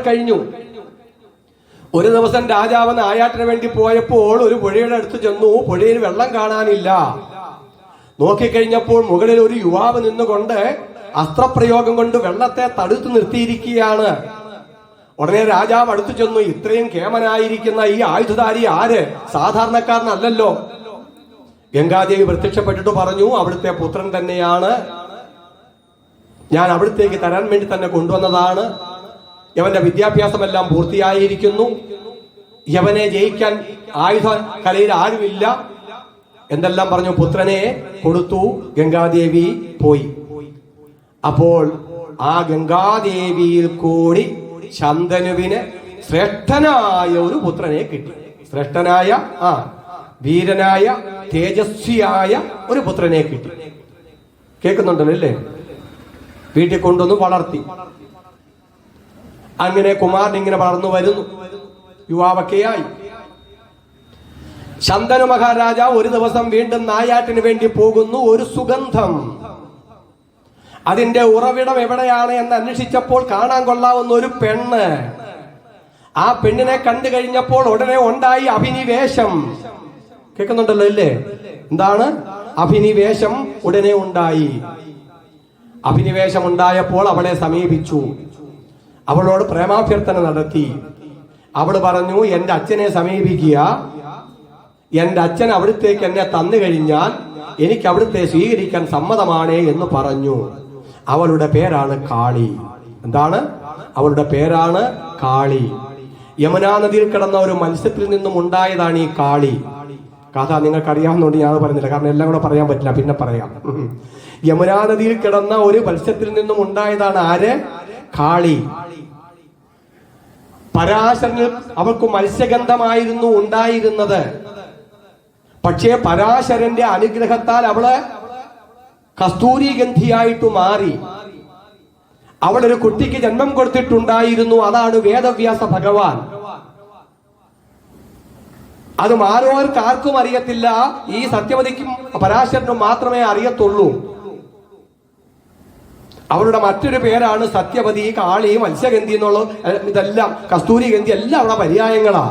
കഴിഞ്ഞു. ഒരു ദിവസം രാജാവ് നായാട്ടിന് വേണ്ടി പോയപ്പോൾ ഒരു പുഴയുടെ അടുത്ത് ചെന്നു. പുഴയിൽ വെള്ളം കാണാനില്ല. നോക്കിക്കഴിഞ്ഞപ്പോൾ മുകളിൽ ഒരു യുവാവ് നിന്നുകൊണ്ട് അസ്ത്രപ്രയോഗം കൊണ്ട് വെള്ളത്തെ തടുത്തു നിർത്തിയിരിക്കുകയാണ്. ഉടനെ രാജാവ് അടുത്തു ചെന്നു. ഇത്രയും കേമനായിരിക്കുന്ന ഈ ആയുധധാരി ആര്? സാധാരണക്കാരനല്ലല്ലോ. ഗംഗാദേവി പ്രത്യക്ഷപ്പെട്ടിട്ട് പറഞ്ഞു, അവിടുത്തെ പുത്രൻ തന്നെയാണ്, ഞാൻ അവിടത്തേക്ക് തരാൻ വേണ്ടി തന്നെ കൊണ്ടുവന്നതാണ്. യവന്റെ വിദ്യാഭ്യാസമെല്ലാം പൂർത്തിയായിരിക്കുന്നു. യവനെ ജയിക്കാൻ ആയുധ കലയിൽ ആരുമില്ല എന്തെല്ലാം പറഞ്ഞു. പുത്രനെ കൊടുത്തു. ഗംഗാദേവി പോയി. അപ്പോൾ ആ ഗംഗാദേവിയിൽ കൂടി ശന്തനുവിന് ശ്രേഷ്ഠനായ ഒരു പുത്രനെ കിട്ടി. ശ്രേഷ്ഠനായ, വീരനായ, തേജസ്വിയായ ഒരു പുത്രനെ കിട്ടി. കേൾക്കുന്നുണ്ടല്ലോ അല്ലേ? വീട്ടിൽ കൊണ്ടുവന്ന് വളർത്തി. അങ്ങനെ കുമാരൻ ഇങ്ങനെ വളർന്നു വരുന്നു, യുവാവൊക്കെയായി. ശന്തനു മഹാരാജാവ് ഒരു ദിവസം വീണ്ടും നായാട്ടിന് വേണ്ടി പോകുന്നു. ഒരു സുഗന്ധം, അതിന്റെ ഉറവിടം എവിടെയാണ് എന്ന് അന്വേഷിച്ചപ്പോൾ കാണാൻ കൊള്ളാവുന്ന ഒരു പെണ്ണ്. ആ പെണ്ണിനെ കണ്ടു കഴിഞ്ഞപ്പോൾ ഉടനെ ഉണ്ടായി അഭിനിവേശം. കേൾക്കുന്നുണ്ടല്ലോ അല്ലേ? എന്താണ് അഭിനിവേശം? ഉടനെ ഉണ്ടായി. അഭിനിവേശം ഉണ്ടായപ്പോൾ അവളെ സമീപിച്ചു. അവളോട് പ്രേമാഭ്യർത്ഥന നടത്തി. അവൾ പറഞ്ഞു, എന്റെ അച്ഛനെ സമീപിക്കുക, എന്റെ അച്ഛൻ അവിടുത്തേക്ക് എന്നെ തന്നു കഴിഞ്ഞാൽ എനിക്ക് അവിടുത്തെ സ്വീകരിക്കാൻ സമ്മതമാണ് എന്ന് പറഞ്ഞു. അവളുടെ പേരാണ് കാളി. എന്താണ്? അവളുടെ പേരാണ് കാളി. യമുനാ നദിയിൽ കിടന്ന ഒരു മത്സ്യത്തിൽ നിന്നും ഉണ്ടായതാണ് ഈ കാളി. കഥ നിങ്ങൾക്ക് അറിയാവുന്നതുകൊണ്ട് ഞാൻ പറഞ്ഞില്ല, കാരണം എല്ലാം കൂടെ പറയാൻ പറ്റില്ല, പിന്നെ പറയാം. യമുനാ നദിയിൽ കിടന്ന ഒരു മത്സ്യത്തിൽ നിന്നും ഉണ്ടായതാണ് ആര്? കാളി. പരാശരന് അവൾക്ക് മത്സ്യഗന്ധമായിരുന്നു ഉണ്ടായിരുന്നത്. പക്ഷേ പരാശരന്റെ അനുഗ്രഹത്താൽ അവള് കസ്തൂരി ഗന്ധിയായിട്ട് മാറി. അവളൊരു കുട്ടിക്ക് ജന്മം കൊടുത്തിട്ടുണ്ടായിരുന്നു. അതാണ് വേദവ്യാസ ഭഗവാൻ. അത് മാരോർക്ക് ആർക്കും അറിയത്തില്ല. ഈ സത്യവതിക്കും പരാശരനും മാത്രമേ അറിയത്തുള്ളൂ. അവളുടെ മറ്റൊരു പേരാണ് സത്യവതി, കാളി, മത്സ്യഗന്ധി എന്നുള്ള ഇതെല്ലാം, കസ്തൂരി ഗന്ധി എല്ലാം അവിടെ പര്യായങ്ങളാ.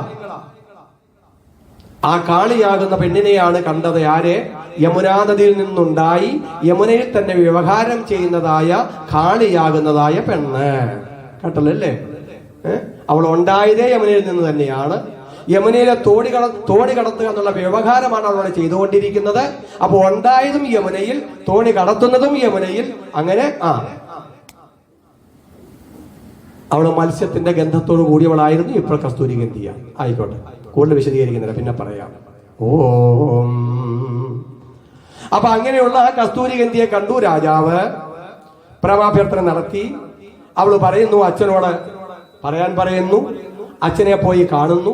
ആ കാളിയാകുന്ന പെണ്ണിനെയാണ് കണ്ടത്. ആരെ? യമുനാ നദിയിൽ നിന്നുണ്ടായി യമുനയിൽ തന്നെ വ്യവഹാരം ചെയ്യുന്നതായ കാളിയാകുന്നതായ പെണ്ണ്. കേട്ടല്ലോ അല്ലേ? അവൾ ഉണ്ടായതേ യമുനയിൽ നിന്ന് തന്നെയാണ്. യമുനയിലെ തോണി കടത്തുക എന്നുള്ള വ്യവഹാരമാണ് അവിടെ ചെയ്തുകൊണ്ടിരിക്കുന്നത്. അപ്പൊ ഉണ്ടായതും യമുനയിൽ, തോണി കടത്തുന്നതും യമുനയിൽ. അങ്ങനെ അവള് മത്സ്യത്തിന്റെ ഗന്ധത്തോടു കൂടിയവളായിരുന്നു. ഇപ്പോൾ കസ്തൂരി ഗന്ധിയ. ആയിക്കോട്ടെ, കൂടുതൽ വിശദീകരിക്കുന്നില്ല, പിന്നെ പറയാം. ഓം. അപ്പൊ അങ്ങനെയുള്ള ആ കസ്തൂരി ഗന്ധിയെ കണ്ടു രാജാവ്. പ്രേമാഭ്യർത്ഥന നടത്തി. അവള് പറയുന്നു, അച്ഛനോട് പറയാൻ പറയുന്നു. അച്ഛനെ പോയി കാണുന്നു.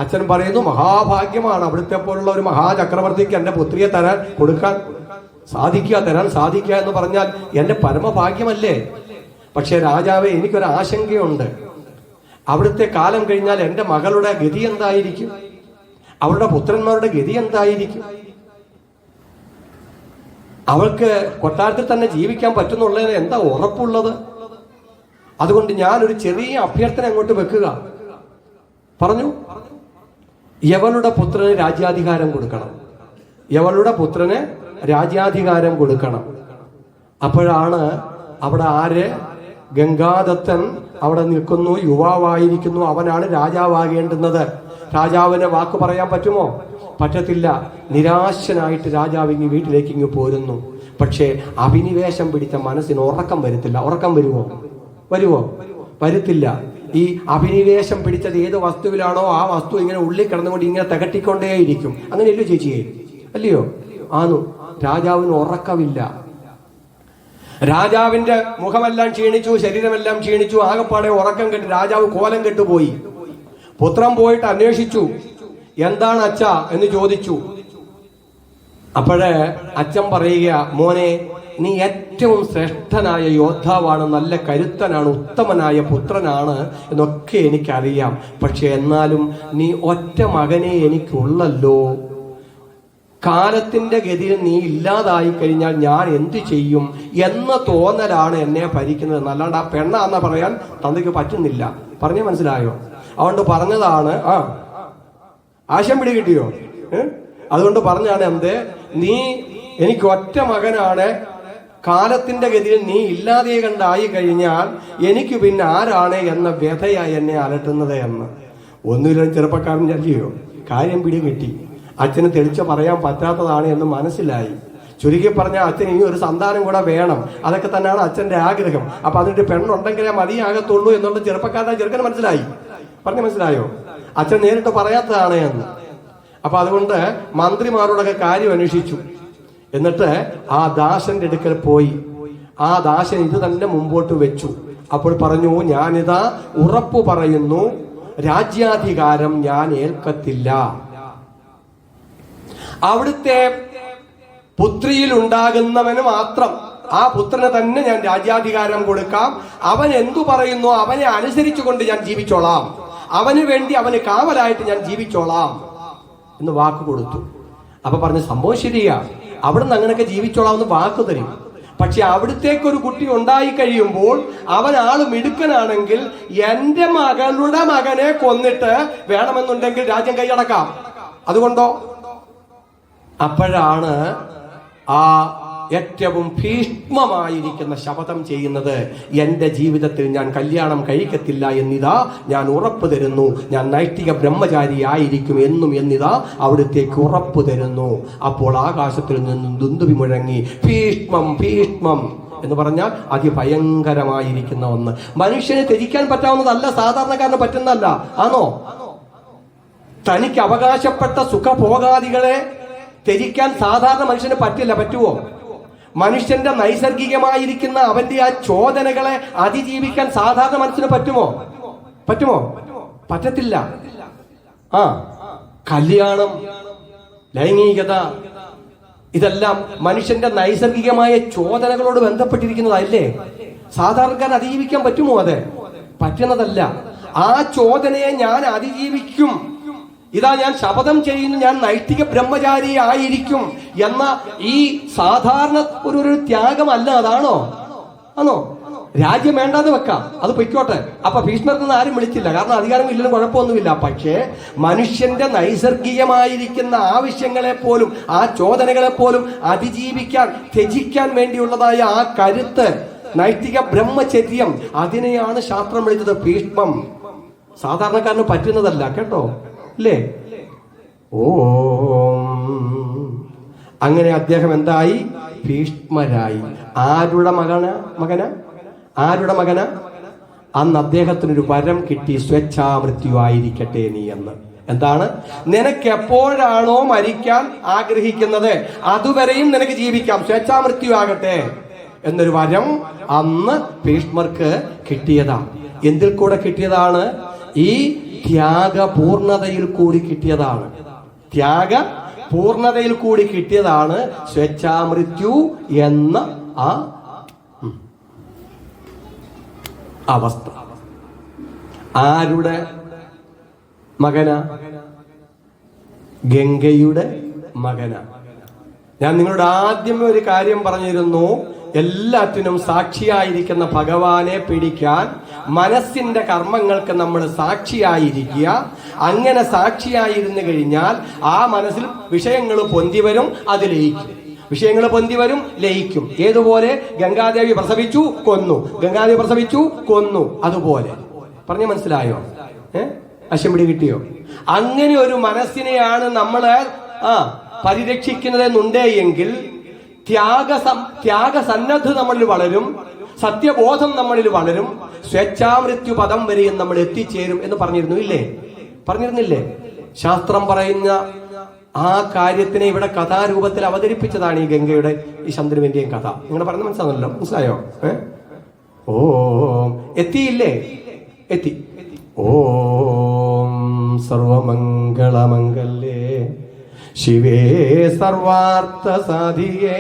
അച്ഛൻ പറയുന്നു, മഹാഭാഗ്യമാണ് അവിടുത്തെ പോലുള്ള ഒരു മഹാചക്രവർത്തിക്ക് എന്റെ പുത്രിയെ കൊടുക്കാൻ തരാൻ സാധിക്കുക എന്ന് പറഞ്ഞാൽ എന്റെ പരമഭാഗ്യമല്ലേ. പക്ഷെ രാജാവെ, എനിക്കൊരു ആശങ്കയുണ്ട്. അവിടുത്തെ കാലം കഴിഞ്ഞാൽ എന്റെ മകളുടെ ഗതി എന്തായിരിക്കും? അവളുടെ പുത്രന്മാരുടെ ഗതി എന്തായിരിക്കും? അവൾക്ക് കൊട്ടാരത്തിൽ തന്നെ ജീവിക്കാൻ പറ്റുന്നുള്ളതിന് എന്താ ഉറപ്പുള്ളത്? അതുകൊണ്ട് ഞാനൊരു ചെറിയ അഭ്യർത്ഥന അങ്ങോട്ട് വെക്കുക. പറഞ്ഞു, യവളുടെ പുത്രന് രാജ്യാധികാരം കൊടുക്കണം. യവളുടെ പുത്രന് രാജ്യാധികാരം കൊടുക്കണം. അപ്പോഴാണ് അവിടെ ആര്? ഗംഗാദത്തൻ അവിടെ നിൽക്കുന്നു, യുവാവായിരിക്കുന്നു. അവനാണ് രാജാവാകേണ്ടുന്നത്. രാജാവിന് വാക്ക് പറയാൻ പറ്റുമോ? പറ്റത്തില്ല. നിരാശനായിട്ട് രാജാവ് വീട്ടിലേക്ക് പോരുന്നു. പക്ഷേ അഭിനിവേശം പിടിച്ച മനസ്സിന് ഉറക്കം വരത്തില്ല. ഉറക്കം വരുമോ? വരത്തില്ല. ഈ അഭിനിവേശം പിടിച്ചത് ഏത് വസ്തുവിലാണോ ആ വസ്തു ഇങ്ങനെ ഉള്ളിൽ കിടന്നുകൊണ്ട് ഇങ്ങനെ തികട്ടിക്കൊണ്ടേയിരിക്കും. അങ്ങനെയല്ലോ ചേച്ചിയെ? അല്ലയോ? ആന്നു. രാജാവിന് ഉറക്കമില്ല. രാജാവിന്റെ മുഖമെല്ലാം ക്ഷീണിച്ചു, ശരീരമെല്ലാം ക്ഷീണിച്ചു. ആകപ്പാടെ ഉറക്കം കെട്ട് രാജാവ് കോലം കെട്ടുപോയി. പുത്രൻ പോയിട്ട് അന്വേഷിച്ചു, എന്താണ് അച്ഛ എന്ന് ചോദിച്ചു. അപ്പോഴേ അച്ഛൻ പറയുക, മോനെ, നീ ഏറ്റവും ശ്രേഷ്ഠനായ യോദ്ധാവാണ്, നല്ല കരുത്തനാണ്, ഉത്തമനായ പുത്രനാണ് എന്നൊക്കെ എനിക്കറിയാം. പക്ഷെ എന്നാലും നീ ഒറ്റ മകനെ എനിക്കുള്ളല്ലോ. കാലത്തിന്റെ ഗതിയിൽ നീ ഇല്ലാതായി കഴിഞ്ഞാൽ ഞാൻ എന്തു ചെയ്യും എന്ന തോന്നലാണ് എന്നെ ഭരിക്കുന്നത്. അല്ലാണ്ട് ആ പെണ്ണാന്ന പറയാൻ തന്തയ്ക്ക് പറ്റുന്നില്ല. പറഞ്ഞേ മനസ്സിലായോ? അതുകൊണ്ട് പറഞ്ഞതാണ്. ആശം പിടി കിട്ടിയോ? അതുകൊണ്ട് പറഞ്ഞാണ് എന്ത്, നീ എനിക്ക് ഒറ്റ മകനാണ്, കാലത്തിന്റെ ഗതിയിൽ നീ ഇല്ലാതെ കണ്ടായി കഴിഞ്ഞാൽ എനിക്ക് പിന്നെ ആരാണ് എന്ന വ്യഥയായി എന്നെ അലട്ടുന്നത് എന്ന്. ഒന്നുമില്ല, ചെറുപ്പക്കാരൻ ചൊല്ലിയോ, കാര്യം പിടി കിട്ടി. അച്ഛന് തെളിച്ച് പറയാൻ പറ്റാത്തതാണ് എന്ന് മനസ്സിലായി. ചുരുക്കി പറഞ്ഞാൽ അച്ഛൻ ഇനി ഒരു സന്താനം കൂടെ വേണം. അതൊക്കെ തന്നെയാണ് അച്ഛന്റെ ആഗ്രഹം. അപ്പൊ അതിന്റെ പെണ്ണുണ്ടെങ്കിലേ മതിയാകത്തുള്ളൂ എന്നുള്ള ചെറുപ്പക്കാരനെ ചെറുക്കൻ മനസ്സിലായി. പറഞ്ഞു മനസ്സിലായോ? അച്ഛൻ നേരിട്ട് പറയാത്തതാണ് എന്ന്. അപ്പൊ അതുകൊണ്ട് മന്ത്രിമാരോടൊക്കെ കാര്യം അന്വേഷിച്ചു. എന്നിട്ട് ആ ദാസന്റെ അടുക്കൽ പോയി. ആ ദാസൻ ഇത് തന്നെ മുമ്പോട്ട് വെച്ചു. അപ്പോൾ പറഞ്ഞു, ഞാനിതാ ഉറപ്പു പറയുന്നു, രാജ്യാധികാരം ഞാൻ ഏൽക്കത്തില്ല. അവിടുത്തെ പുത്രിയിൽ ഉണ്ടാകുന്നവന് മാത്രം, ആ പുത്രന് തന്നെ ഞാൻ രാജ്യാധികാരം കൊടുക്കാം. അവൻ എന്തു പറയുന്നു അവനെ അനുസരിച്ചുകൊണ്ട് ഞാൻ ജീവിച്ചോളാം. അവന് വേണ്ടി, അവന് കാവലായിട്ട് ഞാൻ ജീവിച്ചോളാം എന്ന് വാക്ക് കൊടുത്തു. അപ്പൊ പറഞ്ഞ സംഭവം ശരിയാ, അവിടുന്ന് അങ്ങനെയൊക്കെ ജീവിച്ചോളാം എന്ന് വാക്ക് തരും. പക്ഷെ അവിടുത്തേക്കൊരു കുട്ടി ഉണ്ടായി കഴിയുമ്പോൾ അവൻ ആള് മിടുക്കനാണെങ്കിൽ എന്റെ മകളുടെ മകനെ കൊന്നിട്ട് വേണമെന്നുണ്ടെങ്കിൽ രാജ്യം കൈയടക്കാം. അതുകൊണ്ടോ? അപ്പോഴാണ് ആ ഏറ്റവും ഭീഷ്മമായിരിക്കുന്ന ശപഥം ചെയ്യുന്നത്, എന്റെ ജീവിതത്തിൽ ഞാൻ കല്യാണം കഴിക്കത്തില്ല എന്നിതാ ഞാൻ ഉറപ്പ് തരുന്നു, ഞാൻ നൈഷ്ഠിക ബ്രഹ്മചാരിയായിരിക്കും എന്നും എന്നിതാ അവിടത്തേക്ക് ഉറപ്പ് തരുന്നു. അപ്പോൾ ആകാശത്തിൽ നിന്നും ദുന്ദുഭി മുഴങ്ങി, ഭീഷ്മം ഭീഷ്മം എന്ന് പറഞ്ഞാൽ അതിഭയങ്കരമായിരിക്കുന്ന ഒന്ന്. മനുഷ്യന് ത്യജിക്കാൻ പറ്റാവുന്നതല്ല, സാധാരണക്കാരന് പറ്റുന്നതല്ല. ആണോ? തനിക്ക് അവകാശപ്പെട്ട സുഖഭോഗാദികളെ ത്യജിക്കാൻ സാധാരണ മനുഷ്യന് പറ്റില്ല. പറ്റുമോ? മനുഷ്യന്റെ നൈസർഗികമായിരിക്കുന്ന അവന്റെ ആ ചോദനകളെ അതിജീവിക്കാൻ സാധാരണ മനുഷ്യന് പറ്റുമോ? പറ്റത്തില്ല. കല്യാണം, ലൈംഗികത, ഇതെല്ലാം മനുഷ്യന്റെ നൈസർഗികമായ ചോദനകളോട് ബന്ധപ്പെട്ടിരിക്കുന്നതല്ലേ? സാധാരണക്കാരൻ അതിജീവിക്കാൻ പറ്റുമോ? അത് പറ്റുന്നതല്ല. ആ ചോദനയെ ഞാൻ അതിജീവിക്കും, ഇതാ ഞാൻ ശപഥം ചെയ്യുന്നു, ഞാൻ നൈഷ്ഠിക ബ്രഹ്മചാരി ആയിരിക്കും എന്ന ഈ സാധാരണ ഒരു ത്യാഗമല്ല. അതാണോ? ആണോ? രാജ്യം വേണ്ടാന്ന് വെക്കാം, അത് പൊയ്ക്കോട്ടെ. അപ്പൊ ഭീഷ്മർക്കൊന്നും ആരും വിളിച്ചില്ല, കാരണം അധികാരം ഇല്ലെന്നും കുഴപ്പമൊന്നുമില്ല. പക്ഷേ മനുഷ്യന്റെ നൈസർഗികമായിരിക്കുന്ന ആവശ്യങ്ങളെ പോലും, ആ ചോദനകളെ പോലും അതിജീവിക്കാൻ, ത്യജിക്കാൻ വേണ്ടിയുള്ളതായ ആ കരുത്ത്, നൈഷ്ഠിക ബ്രഹ്മചര്യം, അതിനെയാണ് ശാസ്ത്രം വിളിച്ചത് ഭീഷ്മം. സാധാരണക്കാരന് പറ്റുന്നതല്ല കേട്ടോ. അല്ലേ? അങ്ങനെ അദ്ദേഹം എന്തായി? ഭീഷ്മരായി. ആരുടെ മകന? അന്ന് അദ്ദേഹത്തിനൊരു വരം കിട്ടി, സ്വേച്ഛാമൃത്യു ആയിരിക്കട്ടെ നീ എന്ന്. എന്താണ്? നിനക്ക് എപ്പോഴാണോ മരിക്കാൻ ആഗ്രഹിക്കുന്നത് അതുവരെയും നിനക്ക് ജീവിക്കാം, സ്വേച്ഛാമൃത്യു ആകട്ടെ എന്നൊരു വരം അന്ന് ഭീഷ്മർക്ക് കിട്ടിയതാണ്. എന്തിൽ കൂടെ കിട്ടിയതാണ്? ഈ ത്യാഗപൂർണതയിൽ കൂടി കിട്ടിയതാണ്. ത്യാഗപൂർണതയിൽ കൂടി കിട്ടിയതാണ് സ്വേച്ഛാമൃത്യു എന്ന ആ അവസ്ഥ. ആരുടെ മകന? ഗംഗയുടെ മകന. ഞാൻ നിങ്ങളോട് ആദ്യമേ ഒരു കാര്യം പറഞ്ഞിരുന്നു, എല്ലാറ്റിനും സാക്ഷിയായിരിക്കുന്ന ഭഗവാനെ പിടിക്കാൻ മനസ്സിന്റെ കർമ്മങ്ങൾക്ക് നമ്മൾ സാക്ഷിയായിരിക്കുക. അങ്ങനെ സാക്ഷിയായിരുന്നു കഴിഞ്ഞാൽ ആ മനസ്സിൽ വിഷയങ്ങൾ പൊന്തി വരും, അത് ലയിക്കും. വിഷയങ്ങൾ പൊന്തി വരും, ലയിക്കും. ഏതുപോലെ ഗംഗാദേവി പ്രസവിച്ചു, കൊന്നു, അതുപോലെ. പറഞ്ഞ മനസ്സിലായോ? അശംപിടി കിട്ടിയോ? അങ്ങനെ ഒരു മനസ്സിനെയാണ് നമ്മള് പരിരക്ഷിക്കുന്നതെന്നുണ്ടേ എങ്കിൽ ത്യാഗസന്നദ്ധ നമ്മളിൽ വളരും, സത്യബോധം നമ്മളിൽ വളരും, സ്വേച്ഛാമൃത്യു പദം വരെയും നമ്മൾ എത്തിച്ചേരും എന്ന് പറഞ്ഞിരുന്നില്ലേ? ശാസ്ത്രം പറയുന്ന ആ കാര്യത്തിനെ ഇവിടെ കഥാരൂപത്തിൽ അവതരിപ്പിച്ചതാണ് ഈ ഗംഗയുടെ ഈ ചന്ദ്രവിന്റെയും കഥ. നിങ്ങൾ പറഞ്ഞ മനസ്സിലായോ? എത്തിയില്ലേ? എത്തി. ഓം സർവമംഗളമംഗല്യേ ശിവേ സർവാർത്ഥ സാധികേ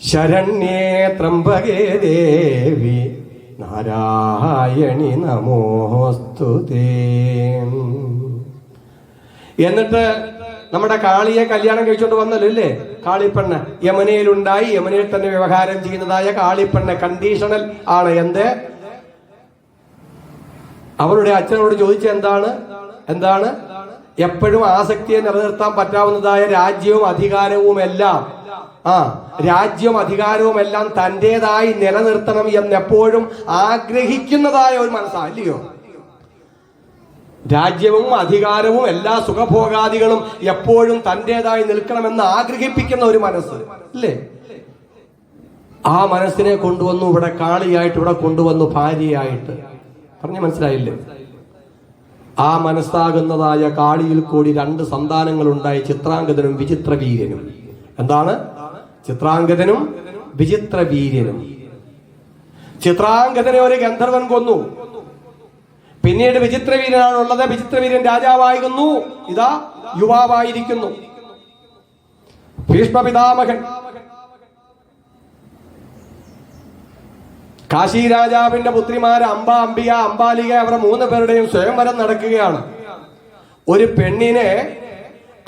ശരണ്യേ ത്രംബകേ ദേവി നാരായണി നമോസ്തുതേ. എന്നിട്ട് നമ്മുടെ കാളിയെ കല്യാണം കഴിച്ചോണ്ട് വന്നല്ലോ അല്ലേ? കാളിപ്പെണ്ണ് യമുനയിലുണ്ടായി, യമുനയിൽ തന്നെ വ്യവഹാരം ചെയ്യുന്നതായ കാളിപ്പെണ്ണ് കണ്ടീഷണൽ ആണ്. അവളുടെ അച്ഛനോട് ചോദിച്ച എന്താണ്? എപ്പോഴും ആസക്തിയെ നിലനിർത്താൻ പറ്റാവുന്നതായ രാജ്യവും അധികാരവും എല്ലാം തന്റേതായി നിലനിർത്തണം എന്നെപ്പോഴും ആഗ്രഹിക്കുന്നതായ ഒരു മനസ്സല്ലയോ? രാജ്യവും അധികാരവും എല്ലാ സുഖഭോഗാദികളും എപ്പോഴും തന്റേതായി നിൽക്കണമെന്ന് ആഗ്രഹിപ്പിക്കുന്ന ഒരു മനസ്സ് അല്ലേ? ആ മനസ്സിനെ കൊണ്ടുവന്നു ഇവിടെ കാളിയായിട്ട്, ഇവിടെ കൊണ്ടുവന്നു ഭാര്യയായിട്ട്. പറഞ്ഞ മനസ്സിലായില്ലേ? ആ മനസ്സാകുന്നതായ കാളിയിൽ കൂടി 2 സന്താനങ്ങൾ ഉണ്ടായി, ചിത്രാംഗതനും വിചിത്രവീര്യനും. എന്താണ്? ചിത്രാംഗതനും വിചിത്രവീര്യനും. ചിത്രാംഗതനെ ഒരു ഗന്ധർവൻ കൊന്നു. പിന്നീട് വിചിത്രവീര്യനാണുള്ളത്. വിചിത്രവീര്യൻ രാജാവായിരുന്നു, ഇതാ യുവാവായിരിക്കുന്നു. ഭീഷ്മപിതാമഹൻ കാശി രാജാവിന്റെ പുത്രിമാര് അംബ, അംബിക, അംബാലിക, അവരുടെ 3 പേരുടെയും സ്വയംവരം നടക്കുകയാണ്. ഒരു പെണ്ണിനെ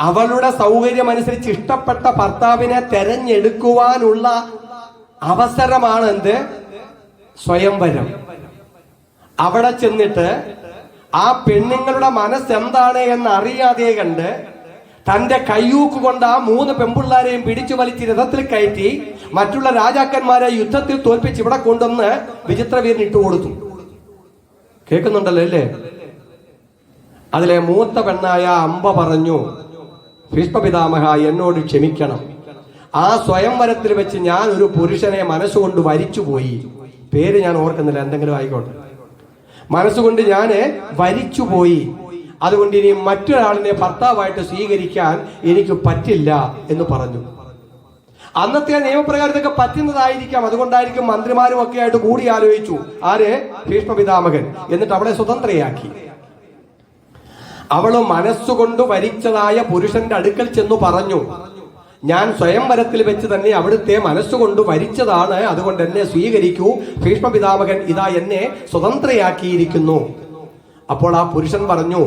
അവളുടെ സൗകര്യമനുസരിച്ച് ഇഷ്ടപ്പെട്ട ഭർത്താവിനെ തെരഞ്ഞെടുക്കുവാനുള്ള അവസരമാണ് സ്വയംവരം. അവിടെ ചെന്നിട്ട് ആ പെണ്ണുങ്ങളുടെ മനസ്സെന്താണ് എന്ന് അറിയാതെ കണ്ട് തന്റെ കയ്യൂക്ക് കൊണ്ട് ആ 3 പെൺപിള്ളാരെയും പിടിച്ചു വലിച്ച് രഥത്തിൽ കയറ്റി മറ്റുള്ള രാജാക്കന്മാരെ യുദ്ധത്തിൽ തോൽപ്പിച്ച് ഇവിടെ കൊണ്ടുവന്ന് വിചിത്രവീരൻ ഇട്ടുകൊടുത്തു. കേൾക്കുന്നുണ്ടല്ലോ അല്ലേ? അതിലെ മൂത്ത പെണ്ണായ അംബ പറഞ്ഞു, ഭീഷ്മപിതാമഹ എന്നോട് ക്ഷമിക്കണം. ആ സ്വയംവരത്തിൽ വെച്ച് ഞാൻ ഒരു പുരുഷനെ മനസ്സുകൊണ്ട് വരിച്ചുപോയി. പേര് ഞാൻ ഓർക്കുന്നില്ല, എന്തെങ്കിലും ആയിക്കോട്ടെ. മനസ്സുകൊണ്ട് ഞാൻ വരിച്ചുപോയി. അതുകൊണ്ട് ഇനി മറ്റൊരാളിനെ ഭർത്താവായിട്ട് സ്വീകരിക്കാൻ എനിക്ക് പറ്റില്ല എന്ന് പറഞ്ഞു. അന്നത്തെ നിയമപ്രകാരം ഇതൊക്കെ പറ്റുന്നതായിരിക്കാം. അതുകൊണ്ടായിരിക്കും മന്ത്രിമാരും ഒക്കെ ആയിട്ട് കൂടി ആലോചിച്ചു. ആര്? ഭീഷ്മപിതാമഹൻ. എന്നിട്ട് അവളെ സ്വതന്ത്രയാക്കി. അവള് മനസ്സുകൊണ്ട് വരിച്ചതായ പുരുഷന്റെ അടുക്കൽ ചെന്നു പറഞ്ഞു, ഞാൻ സ്വയംവരത്തിൽ വെച്ച് തന്നെ അവിടുത്തെ മനസ്സുകൊണ്ട് വരിച്ചതാണ്, അതുകൊണ്ട് എന്നെ സ്വീകരിക്കൂ. ഭീഷ്മപിതാമഹൻ ഇതാ എന്നെ സ്വതന്ത്രയാക്കിയിരിക്കുന്നു. അപ്പോൾ ആ പുരുഷൻ പറഞ്ഞു,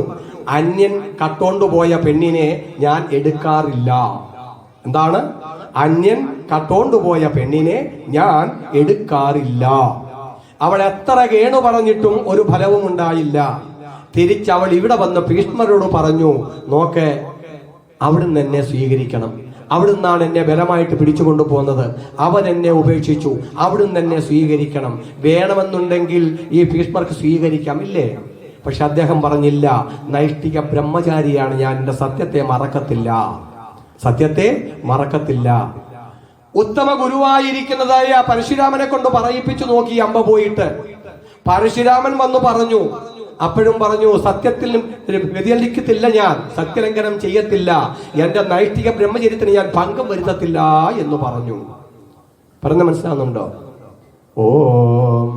അന്യൻ കട്ടോണ്ടുപോയ പെണ്ണിനെ ഞാൻ എടുക്കാറില്ല. എന്താണ്? അന്യൻ കട്ടോണ്ടുപോയ പെണ്ണിനെ ഞാൻ എടുക്കാറില്ല. അവൾ എത്ര കേണു പറഞ്ഞിട്ടും ഒരു ഫലവും ഉണ്ടായില്ല. തിരിച്ചവൾ ഇവിടെ വന്ന് ഭീഷ്മരോട് പറഞ്ഞു, നോക്ക്, അവിടുന്ന് എന്നെ സ്വീകരിക്കണം. അവിടുന്നാണ് എന്നെ ബലമായിട്ട് പിടിച്ചുകൊണ്ടു പോകുന്നത്. അവൻ എന്നെ ഉപേക്ഷിച്ചു, അവിടുന്ന് എന്നെ സ്വീകരിക്കണം. വേണമെന്നുണ്ടെങ്കിൽ ഈ ഭീഷ്മർക്ക് സ്വീകരിക്കാം, ഇല്ലേ? പക്ഷെ അദ്ദേഹം പറഞ്ഞില്ല, നൈഷ്ഠിക ബ്രഹ്മചാരിയാണ് ഞാൻ, എൻ്റെ സത്യത്തെ മറക്കത്തില്ല, സത്യത്തെ മറക്കത്തില്ല. ഉത്തമ ഗുരുവായിരിക്കുന്നതായ പരശുരാമനെ കൊണ്ട് പറയിപ്പിച്ചു നോക്കി അമ്പ പോയിട്ട്. പരശുരാമൻ വന്നു പറഞ്ഞു, അപ്പോഴും പറഞ്ഞു, സത്യത്തിൽ വ്യതിചലിക്കത്തില്ല, ഞാൻ സത്യലംഘനം ചെയ്യത്തില്ല, എന്റെ നൈഷ്ഠിക ബ്രഹ്മചര്യത്തിന് ഞാൻ ഭംഗം വരുത്തത്തില്ല എന്ന് പറഞ്ഞു. പറഞ്ഞ മനസ്സിലാവുന്നുണ്ടോ? ഓം.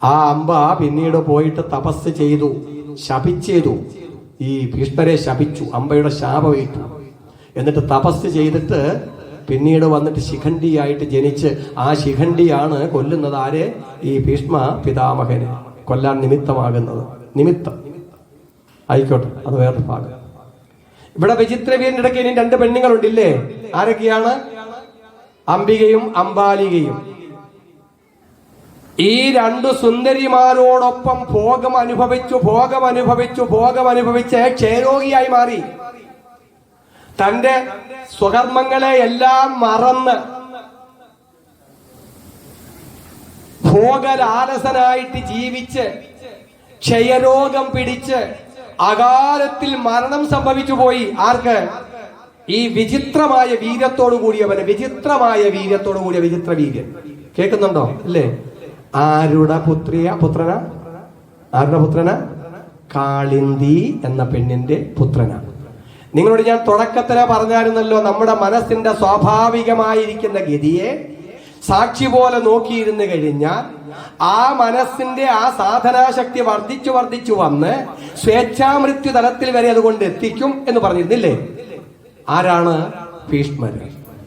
ആ അമ്പ പിന്നീട് പോയിട്ട് തപസ് ചെയ്തു, ശപിച്ചെയ്തു. ഈ ഭീഷ്മരെ ശപിച്ചു, അമ്പയുടെ ശാപമേറ്റു. എന്നിട്ട് തപസ് ചെയ്തിട്ട് പിന്നീട് വന്നിട്ട് ശിഖണ്ഡിയായിട്ട് ജനിച്ച്, ആ ശിഖണ്ഡിയാണ് കൊല്ലുന്നത് ആരെ? ഈ ഭീഷ്മ പിതാമഹനെ കൊല്ലാൻ നിമിത്തമാകുന്നത്. നിമിത്തം ആയിക്കോട്ടെ, അത് വേറൊരു ഭാഗം. ഇവിടെ വിചിത്രവീരന്റെ ഇടയ്ക്ക് ഇനി 2 പെണ്ണുങ്ങളുണ്ടില്ലേ? ആരൊക്കെയാണ്? അംബികയും അംബാലികയും. ഈ 2 സുന്ദരിമാരോടൊപ്പം ഭോഗം അനുഭവിച്ച് ക്ഷയരോഗിയായി മാറി. തന്റെ സ്വകർമ്മങ്ങളെ എല്ലാം മറന്ന് ഭോഗലാലസനായിട്ട് ജീവിച്ച് ക്ഷയരോഗം പിടിച്ച് അകാലത്തിൽ മരണം സംഭവിച്ചു പോയി. ആർക്ക്? ഈ വിചിത്രമായ വീര്യത്തോടു കൂടിയവന്, വിചിത്രമായ വീര്യത്തോടു കൂടിയ വിചിത്ര വീര്യൻ. കേൾക്കുന്നുണ്ടോ? അല്ലേ? ആരുടെ പുത്രനാ? കാളിന്തി എന്ന പെണ്ണിന്റെ പുത്രനാണ്. നിങ്ങളോട് ഞാൻ തുടക്കത്തിലെ പറഞ്ഞായിരുന്നല്ലോ, നമ്മുടെ മനസ്സിന്റെ സ്വാഭാവികമായിരിക്കുന്ന ഗതിയെ സാക്ഷി പോലെ നോക്കിയിരുന്നു കഴിഞ്ഞാൽ ആ മനസ്സിന്റെ ആ സാധനാശക്തി വർദ്ധിച്ചു വന്ന് സ്വേച്ഛാമൃത്യു തലത്തിൽ വരെ അതുകൊണ്ട് എത്തിക്കും എന്ന് പറഞ്ഞിരുന്നില്ലേ? ആരാണ്? ഭീഷ്മര്,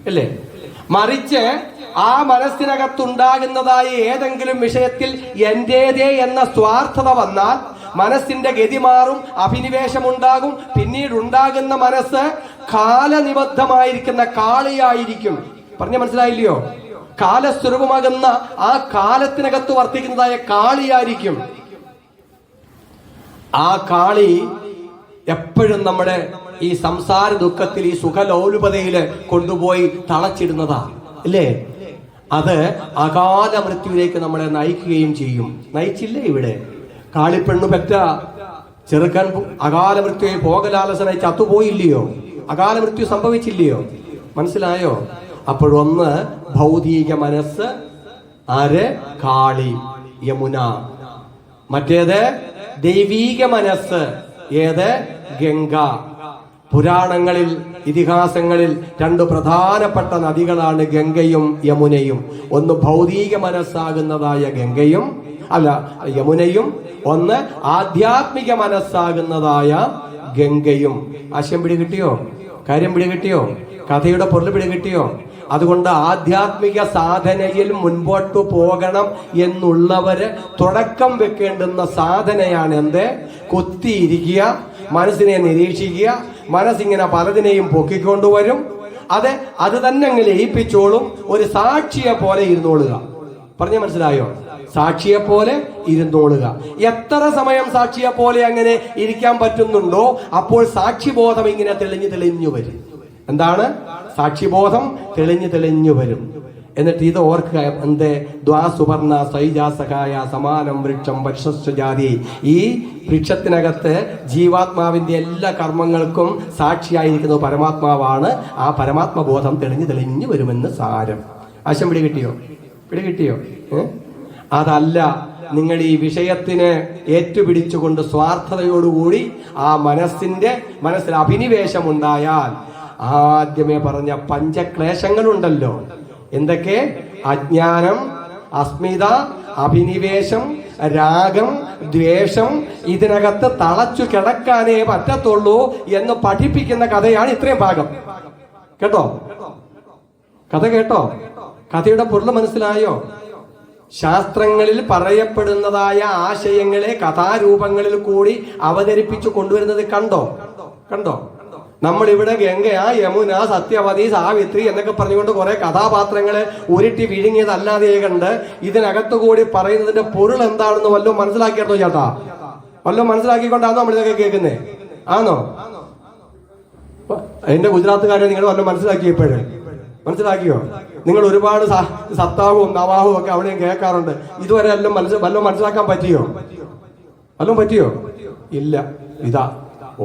അല്ലേ? മറിച്ച് ആ മനസ്സിനകത്തുണ്ടാകുന്നതായ ഏതെങ്കിലും വിഷയത്തിൽ എന്റേതേ എന്ന സ്വാർത്ഥത വന്നാൽ മനസ്സിന്റെ ഗതി മാറും, അഭിനിവേശമുണ്ടാകും. പിന്നീട് ഉണ്ടാകുന്ന മനസ്സ് കാലനിബദ്ധമായിരിക്കുന്ന കാളിയായിരിക്കും. പറഞ്ഞ മനസ്സിലായില്ലയോ? കാലസ്വരൂപമാകുന്ന ആ കാലത്തിനകത്ത് വർത്തിക്കുന്നതായ കാളിയായിരിക്കും. ആ കാളി എപ്പോഴും നമ്മുടെ ഈ സംസാര ദുഃഖത്തിൽ, ഈ സുഖലോലുപതയില് കൊണ്ടുപോയി തളച്ചിടുന്നതാ, അല്ലേ? അത് അകാല മൃത്യുവിലേക്ക് നമ്മളെ നയിക്കുകയും ചെയ്യും. നയിച്ചില്ലേ? ഇവിടെ കാളിപ്പെണ്ണു പെറ്റ ചെറുക്കൻ അകാല മൃത്യുവിൽ ഭോഗലാലസനായി ചത്തുപോയില്ലയോ? അകാല മൃത്യു സംഭവിച്ചില്ലയോ? മനസ്സിലായോ? അപ്പോഴൊന്ന് ഭൗതിക മനസ്സ്, ആര്? കാളി, യമുന. മറ്റേത് ദൈവീക മനസ്സ്, ഏത്? ഗംഗ. പുരാണങ്ങളിൽ, ഇതിഹാസങ്ങളിൽ 2 പ്രധാനപ്പെട്ട നദികളാണ് ഗംഗയും യമുനയും. ഒന്ന് ഭൗതിക മനസ്സാകുന്നതായ ഗംഗയും, അല്ല യമുനയും, ഒന്ന് ആധ്യാത്മിക മനസ്സാകുന്നതായ ഗംഗയും. ആശയം പിടികിട്ടിയോ? കാര്യം പിടികിട്ടിയോ? കഥയുടെ പൊരുൾ പിടികിട്ടിയോ? അതുകൊണ്ട് ആധ്യാത്മിക സാധനയിൽ മുൻപോട്ടു പോകണം എന്നുള്ളവര് തുടക്കം വെക്കേണ്ടുന്ന സാധനയാണ് എന്ത്? കുത്തിയിരിക്കുക, മനസ്സിനെ നിരീക്ഷിക്കുക. മനസ്സിങ്ങനെ പലതിനെയും പൊക്കിക്കൊണ്ടുവരും. അത് തന്നെ അങ്ങ് ലയിപ്പിച്ചോളും. ഒരു സാക്ഷിയെ പോലെ ഇരുന്നോളുക. പറഞ്ഞ മനസ്സിലായോ? സാക്ഷിയെ പോലെ ഇരുന്നോളുക. എത്ര സമയം സാക്ഷിയെ പോലെ അങ്ങനെ ഇരിക്കാൻ പറ്റുന്നുണ്ടോ അപ്പോൾ സാക്ഷിബോധം ഇങ്ങനെ തെളിഞ്ഞു വരും. എന്താണ്? സാക്ഷിബോധം തെളിഞ്ഞു വരും. എന്നിട്ട് ഇത് ഓർക്കുക, എന്തേ? ദ്വാസുപർണ സൈജാസകായ സമാനം വൃക്ഷം വർഷസ്വജാതി. ഈ വൃക്ഷത്തിനകത്ത് ജീവാത്മാവിന്റെ എല്ലാ കർമ്മങ്ങൾക്കും സാക്ഷിയായിരിക്കുന്നത് പരമാത്മാവാണ്. ആ പരമാത്മബോധം തെളിഞ്ഞു വരുമെന്ന് സാരം. ആശം പിടികിട്ടിയോ? അതല്ല, നിങ്ങൾ ഈ വിഷയത്തിന് ഏറ്റുപിടിച്ചുകൊണ്ട് സ്വാർത്ഥതയോടുകൂടി ആ മനസ്സിൽ അഭിനിവേശമുണ്ടായാൽ ആദ്യമേ പറഞ്ഞ പഞ്ചക്ലേശങ്ങളുണ്ടല്ലോ. എന്തൊക്കെ? അജ്ഞാനം, അസ്മിത, അഭിനിവേശം, രാഗം, ദ്വേഷം. ഇതിനകത്ത് തളച്ചു കിടക്കാനേ പറ്റത്തുള്ളൂ എന്ന് പഠിപ്പിക്കുന്ന കഥയാണ് ഇത്രയും ഭാഗം. കേട്ടോ? കഥ കേട്ടോ? കഥയുടെ പൊരുൾ മനസ്സിലായോ? ശാസ്ത്രങ്ങളിൽ പറയപ്പെടുന്നതായ ആശയങ്ങളെ കഥാരൂപങ്ങളിൽ കൂടി അവതരിപ്പിച്ചു കൊണ്ടുവരുന്നത് കണ്ടോ? നമ്മളിവിടെ ഗംഗ, യമുന, സത്യവതി, സാവിത്രി എന്നൊക്കെ പറഞ്ഞുകൊണ്ട് കുറെ കഥാപാത്രങ്ങളെ ഉരുട്ടി വിഴുങ്ങിയതല്ലാതെ കണ്ട് ഇതിനകത്തു കൂടി പറയുന്നതിന്റെ പൊരുൾ എന്താണെന്ന് വല്ലതും മനസ്സിലാക്കിയോ ചേട്ടാ? വല്ലതും മനസ്സിലാക്കിക്കൊണ്ടാണോ നമ്മളിതൊക്കെ കേൾക്കുന്നേ? ആണോ? എന്റെ ഗുജറാത്തുകാരെ നിങ്ങൾ വല്ലതും മനസ്സിലാക്കിയോ? നിങ്ങൾ ഒരുപാട് സത്താവും നവാഹും ഒക്കെ അവിടെയും കേൾക്കാറുണ്ട്. ഇതുവരെ വല്ലതും മനസ്സിലാക്കാൻ പറ്റിയോ? വല്ലതും പറ്റിയോ? ഇല്ല. ഇതാ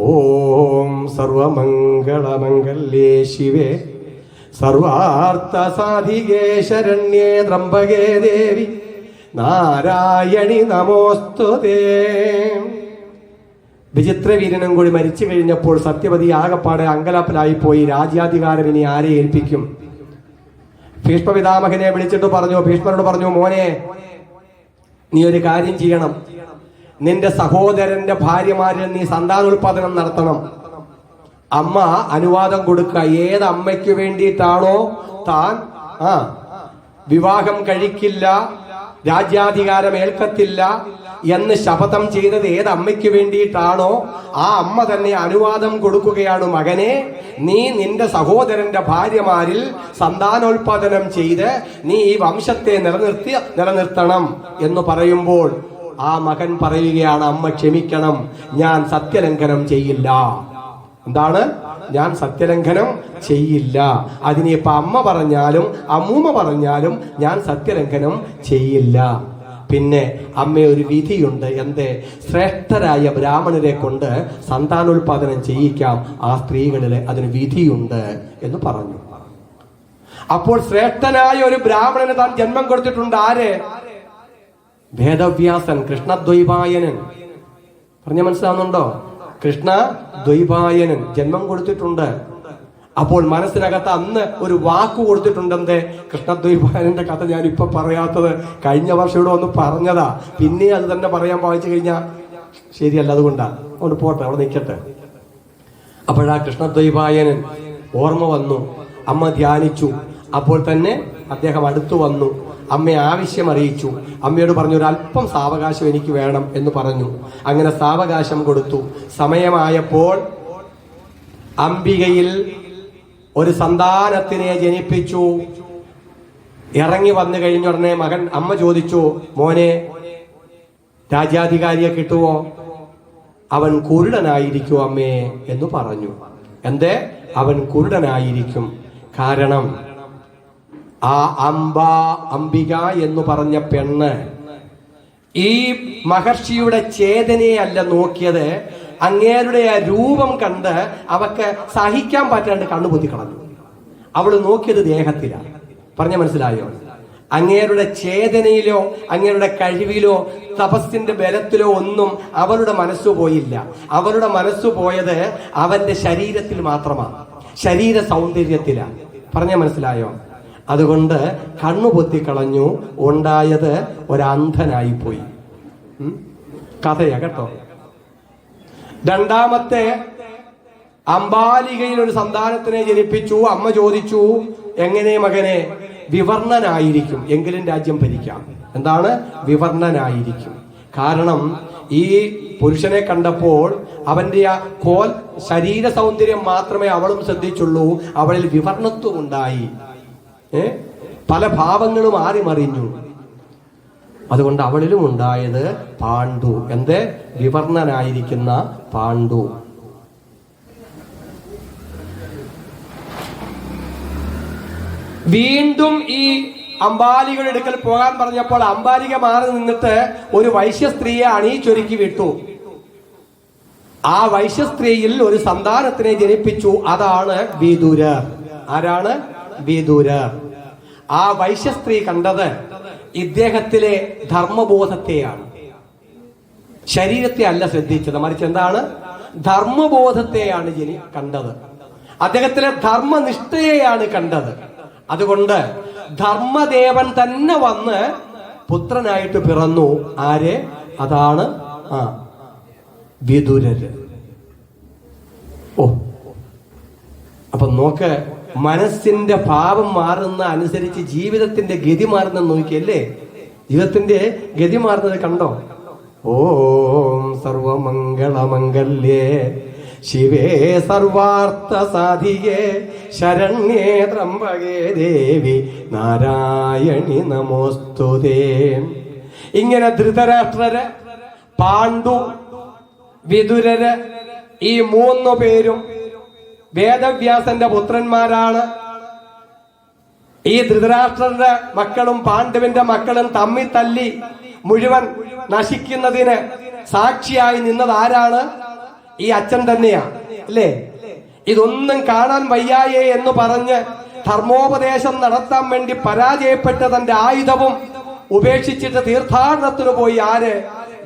ഓം സർവമംഗളമംഗല്യേ ശിവേ സർവാർത്ഥ സാധികേ ശരണ്യേ ത്രംബകേ ദേവി നാരായണി നമോസ്തുതേ. വിചിത്രവീരനും കൂടി മരിച്ചു കഴിഞ്ഞപ്പോൾ സത്യവതി ആകപ്പാടെ അങ്കലാപ്പിലായി പോയി. രാജ്യാധികാരം ഇനി ആരെ ഏൽപ്പിക്കും? ഭീഷ്മപിതാമഹനെ വിളിച്ചിട്ട് പറഞ്ഞു, ഭീഷ്മരോട് പറഞ്ഞു, മോനെ നീ ഒരു കാര്യം ചെയ്യണം. നിന്റെ സഹോദരന്റെ ഭാര്യമാരിൽ നീ സന്താനോൽപാദനം നടത്തണം. അമ്മ അനുവാദം കൊടുക്കുക. ഏത് അമ്മയ്ക്ക് വേണ്ടിയിട്ടാണോ താൻ വിവാഹം കഴിക്കില്ല, രാജ്യാധികാരം ഏൽക്കത്തില്ല എന്ന് ശപഥം ചെയ്തത് ഏത് അമ്മയ്ക്ക് വേണ്ടിയിട്ടാണോ ആ അമ്മ തന്നെ അനുവാദം കൊടുക്കുകയാണ്, മകനെ നീ നിന്റെ സഹോദരന്റെ ഭാര്യമാരിൽ സന്താനോൽപാദനം ചെയ്ത് നീ ഈ വംശത്തെ നിലനിർത്തണം എന്ന് പറയുമ്പോൾ ആ മകൻ പറയുകയാണ്, അമ്മ ക്ഷമിക്കണം, ഞാൻ സത്യലംഘനം ചെയ്യില്ല. എന്താണ്? ഞാൻ സത്യലംഘനം ചെയ്യില്ല. അതിനിപ്പോ അമ്മ പറഞ്ഞാലും അമ്മൂമ്മ പറഞ്ഞാലും ഞാൻ സത്യലംഘനം ചെയ്യില്ല. പിന്നെ അമ്മ ഒരു വിധിയുണ്ട്. എന്തേ? ശ്രേഷ്ഠരായ ബ്രാഹ്മണരെ കൊണ്ട് സന്താനോൽപാദനം ചെയ്യിക്കാം ആ സ്ത്രീകളിലെ, അതിന് വിധിയുണ്ട് എന്ന് പറഞ്ഞു. അപ്പോൾ ശ്രേഷ്ഠനായ ഒരു ബ്രാഹ്മണന് താൻ ജന്മം കൊടുത്തിട്ടുണ്ട്. ആര്? വേദവ്യാസൻ, കൃഷ്ണദ്വൈപായനൻ. പറഞ്ഞ മനസ്സിലാവുന്നുണ്ടോ? കൃഷ്ണദ്വൈപായനൻ ജന്മം കൊടുത്തിട്ടുണ്ട്. അപ്പോൾ മനസ്സിനകത്ത് അന്ന് ഒരു വാക്ക് കൊടുത്തിട്ടുണ്ട്. എന്തേ? കൃഷ്ണദ്വൈപായനന്റെ കഥ ഞാൻ ഇപ്പൊ പറയാത്തത് കഴിഞ്ഞ വർഷം ഇവിടെ ഒന്ന് പറഞ്ഞതാ. പിന്നെ അത് തന്നെ പറയാൻ വായിച്ചു കഴിഞ്ഞാൽ ശരിയല്ല. അതുകൊണ്ടാണ്. അതുകൊണ്ട് പോട്ടെ, അവിടെ നിൽക്കട്ടെ. അപ്പോഴാ കൃഷ്ണദ്വൈപായനൻ ഓർമ്മ വന്നു. അമ്മ ധ്യാനിച്ചു. അപ്പോൾ തന്നെ അദ്ദേഹം അടുത്തു വന്നു. അമ്മയെ ആവശ്യം അറിയിച്ചു. അമ്മയോട് പറഞ്ഞു, ഒരല്പം സാവകാശം എനിക്ക് വേണം എന്ന് പറഞ്ഞു. അങ്ങനെ സാവകാശം കൊടുത്തു. സമയമായപ്പോൾ അംബികയിൽ ഒരു സന്താനത്തിനെ ജനിപ്പിച്ചു. ഇറങ്ങി വന്നു കഴിഞ്ഞ ഉടനെ അമ്മ ചോദിച്ചു, മോനെ രാജ്യാധികാരിയെ കിട്ടുവോ? അവൻ കുരുടനായിരിക്കും അമ്മേ എന്ന് പറഞ്ഞു. എന്തേ? അവൻ കുരുടനായിരിക്കും. കാരണം ആ അംബിക എന്ന് പറഞ്ഞ പെണ്ണ് ഈ മഹർഷിയുടെ ചേതനയല്ല നോക്കിയത്, അങ്ങേരുടെ ആ രൂപം കണ്ട് അവക്ക് സഹിക്കാൻ പറ്റാണ്ട് കണ്ണുപൊത്തി കളഞ്ഞു. അവള് നോക്കിയത് ദേഹത്തിലാണ്. പറഞ്ഞ മനസ്സിലായോ? അങ്ങേരുടെ ചേതനയിലോ അങ്ങേരുടെ കഴിവിലോ തപസ്സിന്റെ ബലത്തിലോ ഒന്നും അവളുടെ മനസ്സു പോയില്ല. അവളുടെ മനസ്സു പോയത് അവന്റെ ശരീരത്തിൽ മാത്രമാണ്, ശരീര സൗന്ദര്യത്തിലാണ്. പറഞ്ഞ മനസ്സിലായോ? അതുകൊണ്ട് കണ്ണുപൊത്തിക്കളഞ്ഞു. ഉണ്ടായത് ഒരന്ധനായി പോയി. കഥയാ കേട്ടോ. രണ്ടാമത്തെ അംബാലികയിൽ ഒരു സന്താനത്തിനെ ജനിപ്പിച്ചു. അമ്മ ചോദിച്ചു, എങ്ങനെ മകനെ? വിവർണനായിരിക്കും, എങ്കിലും രാജ്യം ഭരിക്കാം. എന്താണ്? വിവർണനായിരിക്കും. കാരണം ഈ പുരുഷനെ കണ്ടപ്പോൾ അവന്റെ ആ ശരീര സൗന്ദര്യം മാത്രമേ അവളും ശ്രദ്ധിച്ചുള്ളൂ. അവളിൽ വിവർണത്വം ഉണ്ടായി. പല ഭാവങ്ങളും മാറിമറിഞ്ഞു. അതുകൊണ്ട് അവളിലും ഉണ്ടായത് പാണ്ഡു. എന്ത്? വിവർണനായിരിക്കുന്ന പാണ്ഡു. വീണ്ടും ഈ അംബാലികളുടെ അടുക്കൽ പോകാൻ പറഞ്ഞപ്പോൾ അംബാലിക മാറി നിന്നിട്ട് ഒരു വൈശ്യസ്ത്രീയെ അണിയിച്ചൊരുക്കി വിട്ടു. ആ വൈശ്യസ്ത്രീയിൽ ഒരു സന്താനത്തിനെ ജനിപ്പിച്ചു. അതാണ് വിദുരർ. ആരാണ്? വിദുരർ. ആ വൈശ്യസ്ത്രീ കണ്ടത് ഇദ്ദേഹത്തിലെ ധർമ്മബോധത്തെയാണ്, ശരീരത്തെ അല്ല ശ്രദ്ധിച്ചത്. മറിച്ച് എന്താണ്? ധർമ്മബോധത്തെയാണ് കണ്ടത്. അദ്ദേഹത്തിലെ ധർമ്മനിഷ്ഠയെയാണ് കണ്ടത്. അതുകൊണ്ട് ധർമ്മദേവൻ തന്നെ വന്ന് പുത്രനായിട്ട് പിറന്നു. ആര്? അതാണ് വിദുരര്. അപ്പൊ നോക്ക്, മനസ്സിന്റെ ഭാവം മാറുന്ന അനുസരിച്ച് ജീവിതത്തിന്റെ ഗതി മാറുന്ന നോക്കിയല്ലേ? ജീവിതത്തിന്റെ ഗതി മാറുന്നത് കണ്ടോ? ഓം സർവമംഗളമംഗല്യേ ശിവേ സർവാർത്ഥ സാധികേ ശരണ്യേ ത്രംബകേ ദേവി നാരായണി നമോസ്തുതേ. ഇങ്ങനെ ധൃതരാഷ്ട്രര്, പാണ്ഡു, വിദുരര്, ഈ മൂന്നു പേരും വേദവ്യാസന്റെ പുത്രന്മാരാണ്. ഈ ധൃതരാഷ്ട്രന്റെ മക്കളും പാണ്ഡുവിന്റെ മക്കളും തമ്മിൽ തല്ലി മുഴുവൻ നശിക്കുന്നതിന് സാക്ഷിയായി നിന്നത് ആരാണ്? ഈ അച്ഛൻ തന്നെയാ, അല്ലേ? ഇതൊന്നും കാണാൻ വയ്യായേ എന്ന് പറഞ്ഞ് ധർമ്മോപദേശം നടത്താൻ വേണ്ടി പരാജയപ്പെട്ട തന്റെ ആയുധവും ഉപേക്ഷിച്ചിട്ട് തീർത്ഥാടനത്തിന് പോയി ആര്?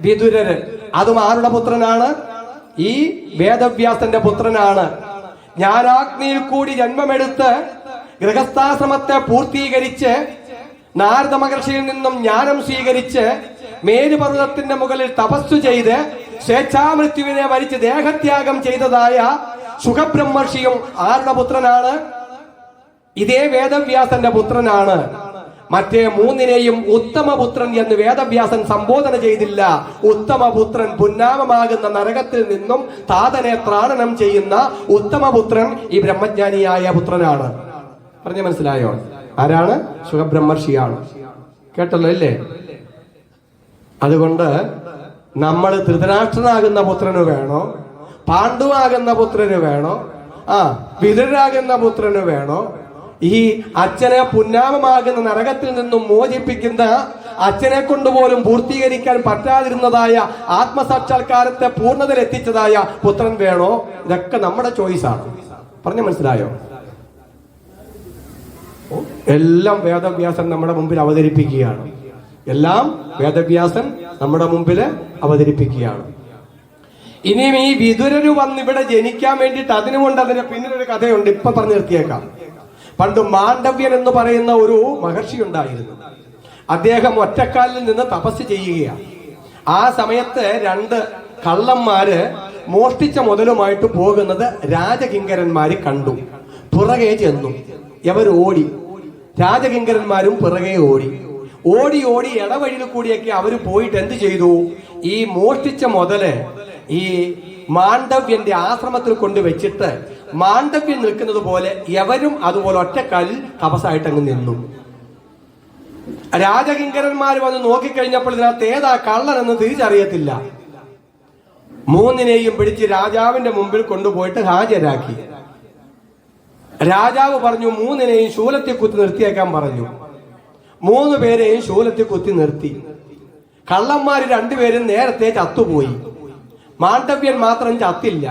വിതുരര്. അതും ആരുടെ പുത്രനാണ്? ഈ വേദവ്യാസന്റെ പുത്രനാണ്. ജ്ഞാനാഗ്നിയിൽ കൂടി ജന്മമെടുത്ത് ഗൃഹസ്ഥാശ്രമത്തെ പൂർത്തീകരിച്ച് നാരദ മഹർഷിയിൽ നിന്നും ജ്ഞാനം സ്വീകരിച്ച് മേരുപർവ്വതത്തിന്റെ മുകളിൽ തപസ്സു ചെയ്ത് സ്വേച്ഛാമൃത്യുവിനെ വരിച്ച് ദേഹത്യാഗം ചെയ്തതായ സുഖബ്രഹ്മർഷിയും ആരുടെ പുത്രനാണ്? ഇതേ വേദവ്യാസന്റെ പുത്രനാണ്. മറ്റേ മൂന്നിനെയും ഉത്തമപുത്രൻ എന്ന് വേദവ്യാസൻ സംബോധന ചെയ്തില്ല. ഉത്തമപുത്രൻ പുന്നാമമാകുന്ന നരകത്തിൽ നിന്നും താതനെ ത്രാണനം ചെയ്യുന്ന ഉത്തമപുത്രൻ ഈ ബ്രഹ്മജ്ഞാനിയായ പുത്രനാണ്. പറഞ്ഞ മനസ്സിലായോ? ആരാണ്? സുഖബ്രഹ്മർഷിയാണ്. കേട്ടല്ലോ അല്ലേ? അതുകൊണ്ട് നമ്മൾ ധൃതരാഷ്ട്രനാകുന്ന പുത്രന് വേണോ, പാണ്ഡുവാകുന്ന പുത്രന് വേണോ, വിതുരരാകുന്ന പുത്രന് വേണോ, ഈ അച്ഛനെ പുന്നാമമാകുന്ന നരകത്തിൽ നിന്നും മോചിപ്പിക്കുന്ന അച്ഛനെ കൊണ്ടുപോലും പൂർത്തീകരിക്കാൻ പറ്റാതിരുന്നതായ ആത്മസാക്ഷാത്കാരത്തെ പൂർണ്ണതയിൽ എത്തിച്ചതായ പുത്രൻ വേണോ? ഇതൊക്കെ നമ്മുടെ ചോയ്സാണ്. പറഞ്ഞു മനസ്സിലായോ? എല്ലാം വേദവ്യാസൻ നമ്മുടെ മുമ്പിൽ അവതരിപ്പിക്കുകയാണ്. എല്ലാം വേദവ്യാസൻ നമ്മുടെ മുമ്പിൽ അവതരിപ്പിക്കുകയാണ്. ഇനിയും ഈ വിതുരര് വന്ന് ഇവിടെ ജനിക്കാൻ വേണ്ടിയിട്ട് അതിനുകൊണ്ട് അതിന്റെ പിന്നിലൊരു കഥയുണ്ട്. ഇപ്പൊ പറഞ്ഞു നിർത്തിയേക്കാം. പണ്ട് മാണ്ഡവ്യൻ എന്ന് പറയുന്ന ഒരു മഹർഷി ഉണ്ടായിരുന്നു. അദ്ദേഹം ഒറ്റക്കാലിൽ നിന്ന് തപസ് ചെയ്യുകയാണ്. ആ സമയത്ത് രണ്ട് കള്ളന്മാര് മോഷ്ടിച്ച മുതലുമായിട്ട് പോകുന്നത് രാജകിങ്കരന്മാര് കണ്ടു. പുറകെ ചെന്നു. ഇവർ ഓടി. രാജകിങ്കരന്മാരും പിറകെ ഓടി. ഓടി ഓടി ഇടവഴിയിൽ കൂടിയൊക്കെ അവര് പോയിട്ട് എന്ത് ചെയ്തു? ഈ മോഷ്ടിച്ച മുതല് ഈ മാണ്ഡവ്യന്റെ ആശ്രമത്തിൽ കൊണ്ടുവച്ചിട്ട് മാണ്ഡവ്യൻ നിൽക്കുന്നത് പോലെ എവരും അതുപോലെ ഒറ്റക്കാലിൽ തപസ്സായിട്ട് അങ്ങ് നിന്നു. രാജകിങ്കരന്മാർ വന്ന് നോക്കിക്കഴിഞ്ഞപ്പോൾ ഇതിനകത്ത് ഏതാ കള്ളൻ എന്ന് തിരിച്ചറിയത്തില്ല. മൂന്നിനെയും പിടിച്ച് രാജാവിന്റെ മുമ്പിൽ കൊണ്ടുപോയിട്ട് ഹാജരാക്കി. രാജാവ് പറഞ്ഞു മൂന്നിനെയും ശൂലത്തിൽ കുത്തി നിർത്തിയേക്കാൻ പറഞ്ഞു. 3 പേരെയും ശൂലത്തിൽ കുത്തി നിർത്തി. കള്ളന്മാര് 2 പേരും നേരത്തെ ചത്തുപോയി. മാണ്ഡവ്യൻ മാത്രം ചത്തില്ല.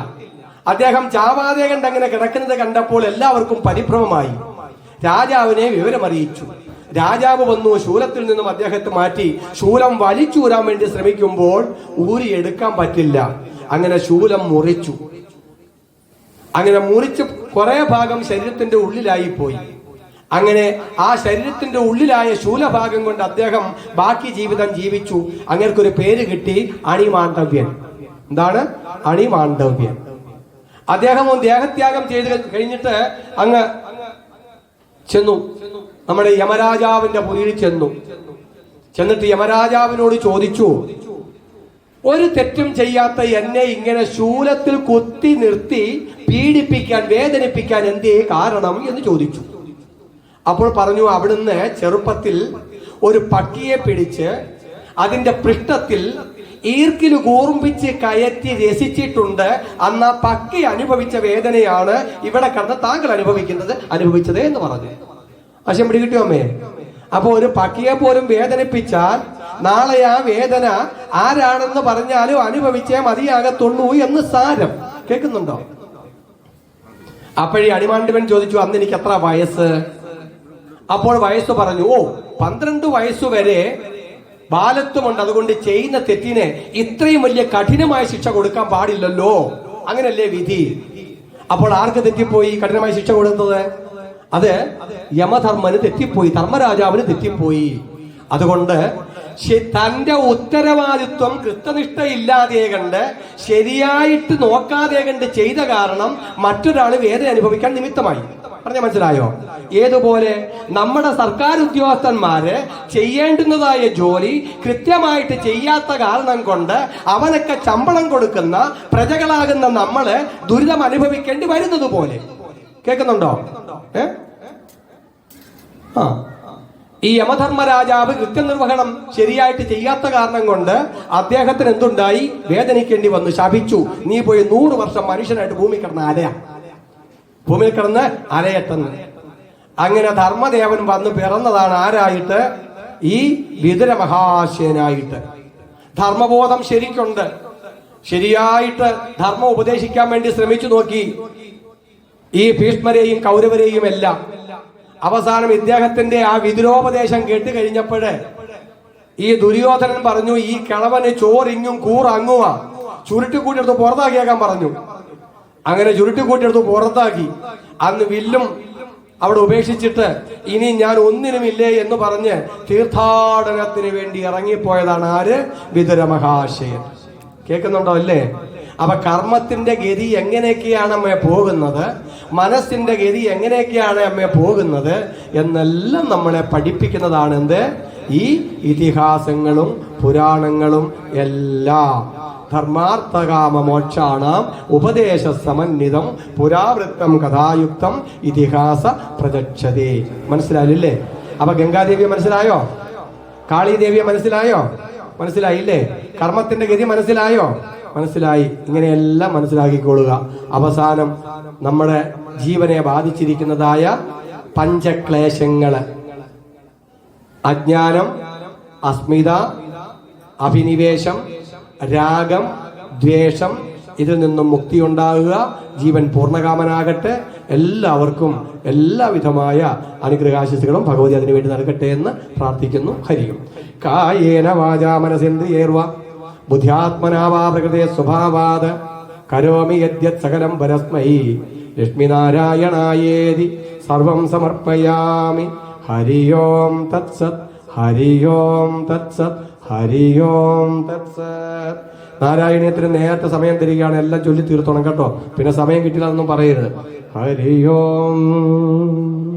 അദ്ദേഹം ചാവാതെ കണ്ടങ്ങനെ കിടക്കുന്നത് കണ്ടപ്പോൾ എല്ലാവർക്കും പരിഭ്രമമായി. രാജാവിനെ വിവരമറിയിച്ചു. രാജാവ് വന്നു. ശൂലത്തിൽ നിന്നും അദ്ദേഹത്തെ മാറ്റി ശൂലം വലിച്ചൂരാൻ വേണ്ടി ശ്രമിക്കുമ്പോൾ ഊരിയെടുക്കാൻ പറ്റില്ല. അങ്ങനെ ശൂലം മുറിച്ചു. അങ്ങനെ മുറിച്ച് കുറെ ഭാഗം ശരീരത്തിന്റെ ഉള്ളിലായി പോയി. അങ്ങനെ ആ ശരീരത്തിന്റെ ഉള്ളിലായ ശൂലഭാഗം കൊണ്ട് അദ്ദേഹം ബാക്കി ജീവിതം ജീവിച്ചു. അങ്ങനൊരു പേര് കിട്ടി, അണിമാണ്ഡവ്യൻ. എന്താണ്? അണിമാണ്ഡവ്യൻ. അദ്ദേഹം ദേഹത്യാഗം ചെയ്ത് കഴിഞ്ഞിട്ട് അങ്ങ് ചെന്നു. നമ്മുടെ യമരാജാവിന്റെ പുരിയിൽ ചെന്നിട്ട് യമരാജാവിനോട് ചോദിച്ചു, ഒരു തെറ്റും ചെയ്യാത്ത എന്നെ ഇങ്ങനെ ശൂലത്തിൽ കുത്തി നിർത്തി പീഡിപ്പിക്കാൻ, വേദനിപ്പിക്കാൻ എന്തേ കാരണം എന്ന് ചോദിച്ചു. അപ്പോൾ പറഞ്ഞു, അവിടുന്ന് ചെറുപ്പത്തിൽ ഒരു പട്ടിയെ പിടിച്ച് അതിന്റെ പൃഷ്ഠത്തിൽ ഈർക്കിൽ കൂർമ്പിച്ച് കയറ്റി രസിച്ചിട്ടുണ്ട്. അന്ന് ആ പക്കി അനുഭവിച്ച വേദനയാണ് ഇവിടെ കടന്ന് താങ്കൾ അനുഭവിച്ചത് എന്ന് പറഞ്ഞു. ആശയം പിടികിട്ടിയോ അമ്മേ? അപ്പൊ ഒരു പക്കിയെ പോലും വേദനിപ്പിച്ചാൽ നാളെ ആ വേദന ആരാണെന്ന് പറഞ്ഞാലും അനുഭവിച്ചേ മതിയാകത്തുള്ളൂ എന്ന് സാരം. കേൾക്കുന്നുണ്ടോ? അപ്പോഴേ അണിമാണ്ഡവൻ ചോദിച്ചു, അന്ന് എനിക്ക് എത്ര വയസ്സ്? അപ്പോൾ വയസ്സ് പറഞ്ഞു, 12 വയസ്സുവരെ ബാലത്വമുണ്ട്. അതുകൊണ്ട് ചെയ്യുന്ന തെറ്റിനെ ഇത്രയും വലിയ കഠിനമായ ശിക്ഷ കൊടുക്കാൻ പാടില്ലല്ലോ, അങ്ങനല്ലേ വിധി. അപ്പോൾ ആർക്ക് തെറ്റിപ്പോയി കഠിനമായ ശിക്ഷ കൊടുത്തത്? അത് യമധർമ്മന് തെറ്റിപ്പോയി, ധർമ്മരാജാവിന് തെറ്റിപ്പോയി. അതുകൊണ്ട് തന്റെ ഉത്തരവാദിത്വം കൃത്യനിഷ്ഠയില്ലാതെ കണ്ട്, ശരിയായിട്ട് നോക്കാതെ കണ്ട് ചെയ്ത കാരണം മറ്റൊരാൾ വേദന അനുഭവിക്കാൻ നിമിത്തമായി. പറഞ്ഞ മനസ്സിലായോ? ഏതുപോലെ നമ്മുടെ സർക്കാർ ഉദ്യോഗസ്ഥന്മാര് ചെയ്യേണ്ടുന്നതായ ജോലി കൃത്യമായിട്ട് ചെയ്യാത്ത കാരണം കൊണ്ട് അവനൊക്കെ ശമ്പളം കൊടുക്കുന്ന പ്രജകളാകുന്ന നമ്മള് ദുരിതം അനുഭവിക്കേണ്ടി വരുന്നത് പോലെ. കേൾക്കുന്നുണ്ടോ? ഈ യമധർമ്മരാജാവ് കൃത്യനിർവഹണം ശരിയായിട്ട് ചെയ്യാത്ത കാരണം കൊണ്ട് അദ്ദേഹത്തിന് എന്തുണ്ടായി? വേദനിക്കേണ്ടി വന്നു. ശപിച്ചു, നീ പോയി 100 വർഷം മനുഷ്യനായിട്ട് ഭൂമിയിൽ കിടന്ന് അലയട്ടെന്ന്. അങ്ങനെ ധർമ്മദേവൻ വന്ന് പിറന്നതാണ് ആരായിട്ട്? ഈ വിതുര മഹാശയനായിട്ട്. ധർമ്മബോധം ശരിക്കുണ്ട്, ശരിയായിട്ട് ധർമ്മം ഉപദേശിക്കാൻ വേണ്ടി ശ്രമിച്ചു നോക്കി ഈ ഭീഷ്മരെയും കൗരവരെയും എല്ലാം. അവസാനം ഇദ്ദേഹത്തിന്റെ ആ വിതുരോപദേശം കേട്ട് കഴിഞ്ഞപ്പോഴ് ഈ ദുര്യോധനൻ പറഞ്ഞു, ഈ കിളവന് ചോറിങ്ങും കൂറങ്ങുവാ, ചുരുട്ടിക്കൂട്ടിയെടുത്ത് പുറത്താക്കിയേക്കാൻ പറഞ്ഞു. അങ്ങനെ ചുരുട്ടിക്കൂട്ടിയെടുത്ത് പുറത്താക്കി. അന്ന് വില്ലും അവിടെ ഉപേക്ഷിച്ചിട്ട് ഇനി ഞാൻ ഒന്നിനുമില്ലേ എന്ന് പറഞ്ഞ് തീർത്ഥാടനത്തിന് വേണ്ടി ഇറങ്ങിപ്പോയതാണ് ആര്? വിതുര മഹാശയൻ. കേൾക്കുന്നുണ്ടോ അല്ലേ? അപ്പൊ കർമ്മത്തിന്റെ ഗതി എങ്ങനെയൊക്കെയാണ് അമ്മയെ പോകുന്നത്, മനസ്സിന്റെ ഗതി എങ്ങനെയൊക്കെയാണ് അമ്മയെ പോകുന്നത് എന്നെല്ലാം നമ്മളെ പഠിപ്പിക്കുന്നതാണ് എന്ത്? ഈ ഇതിഹാസങ്ങളും പുരാണങ്ങളും എല്ലാം. ധർമാർത്ഥകാമ മോക്ഷാണാം ഉപദേശ സമന്വിതം പുരാവൃത്തം കഥായുക്തം ഇതിഹാസ പ്രചക്ഷതേ. മനസ്സിലായില്ലേ? അപ്പൊ ഗംഗാദേവിയെ മനസ്സിലായോ? കാളീദേവിയെ മനസ്സിലായോ? മനസ്സിലായില്ലേ? കർമ്മത്തിന്റെ ഗതി മനസ്സിലായോ? മനസ്സിലായി. ഇങ്ങനെയെല്ലാം മനസ്സിലാക്കിക്കൊള്ളുക. അവസാനം നമ്മുടെ ജീവനെ ബാധിച്ചിരിക്കുന്നതായ പഞ്ചക്ലേശങ്ങള്, അജ്ഞാനം, അസ്മിത, അഭിനിവേശം, രാഗം, ദ്വേഷം, ഇതിൽ നിന്നും മുക്തി ഉണ്ടാകുക. ജീവൻ പൂർണ്ണകാമനാകട്ടെ. എല്ലാവർക്കും എല്ലാവിധമായ അനുഗ്രഹാശിസുകളും ഭഗവതി അതിനുവേണ്ടി നൽകട്ടെ എന്ന് പ്രാർത്ഥിക്കുന്നു. ഹരിയും കായേന വാചാ മനസേന്ദ്രിയേർവ ബുദ്ധ്യാത്മനാവാ പ്രകൃതേ സ്വഭാവാത് കരോമി യദ്യത് സകലം പരസ്മൈ ലക്ഷ്മിനാരായണായേതി സർവം സമർപ്പയാമി. ഹരി ഓം തത്സത്. ഹരി ഓം തത്സത്. ഹരി ഓം തത്സത്. നാരായണീയത്തിന് നേരത്തെ സമയം തരികയാണ്. എല്ലാം ചൊല്ലി തീർത്തോണം കേട്ടോ. പിന്നെ സമയം കിട്ടില്ല എന്നൊന്നും പറയരുത്. ഹരി ഓം.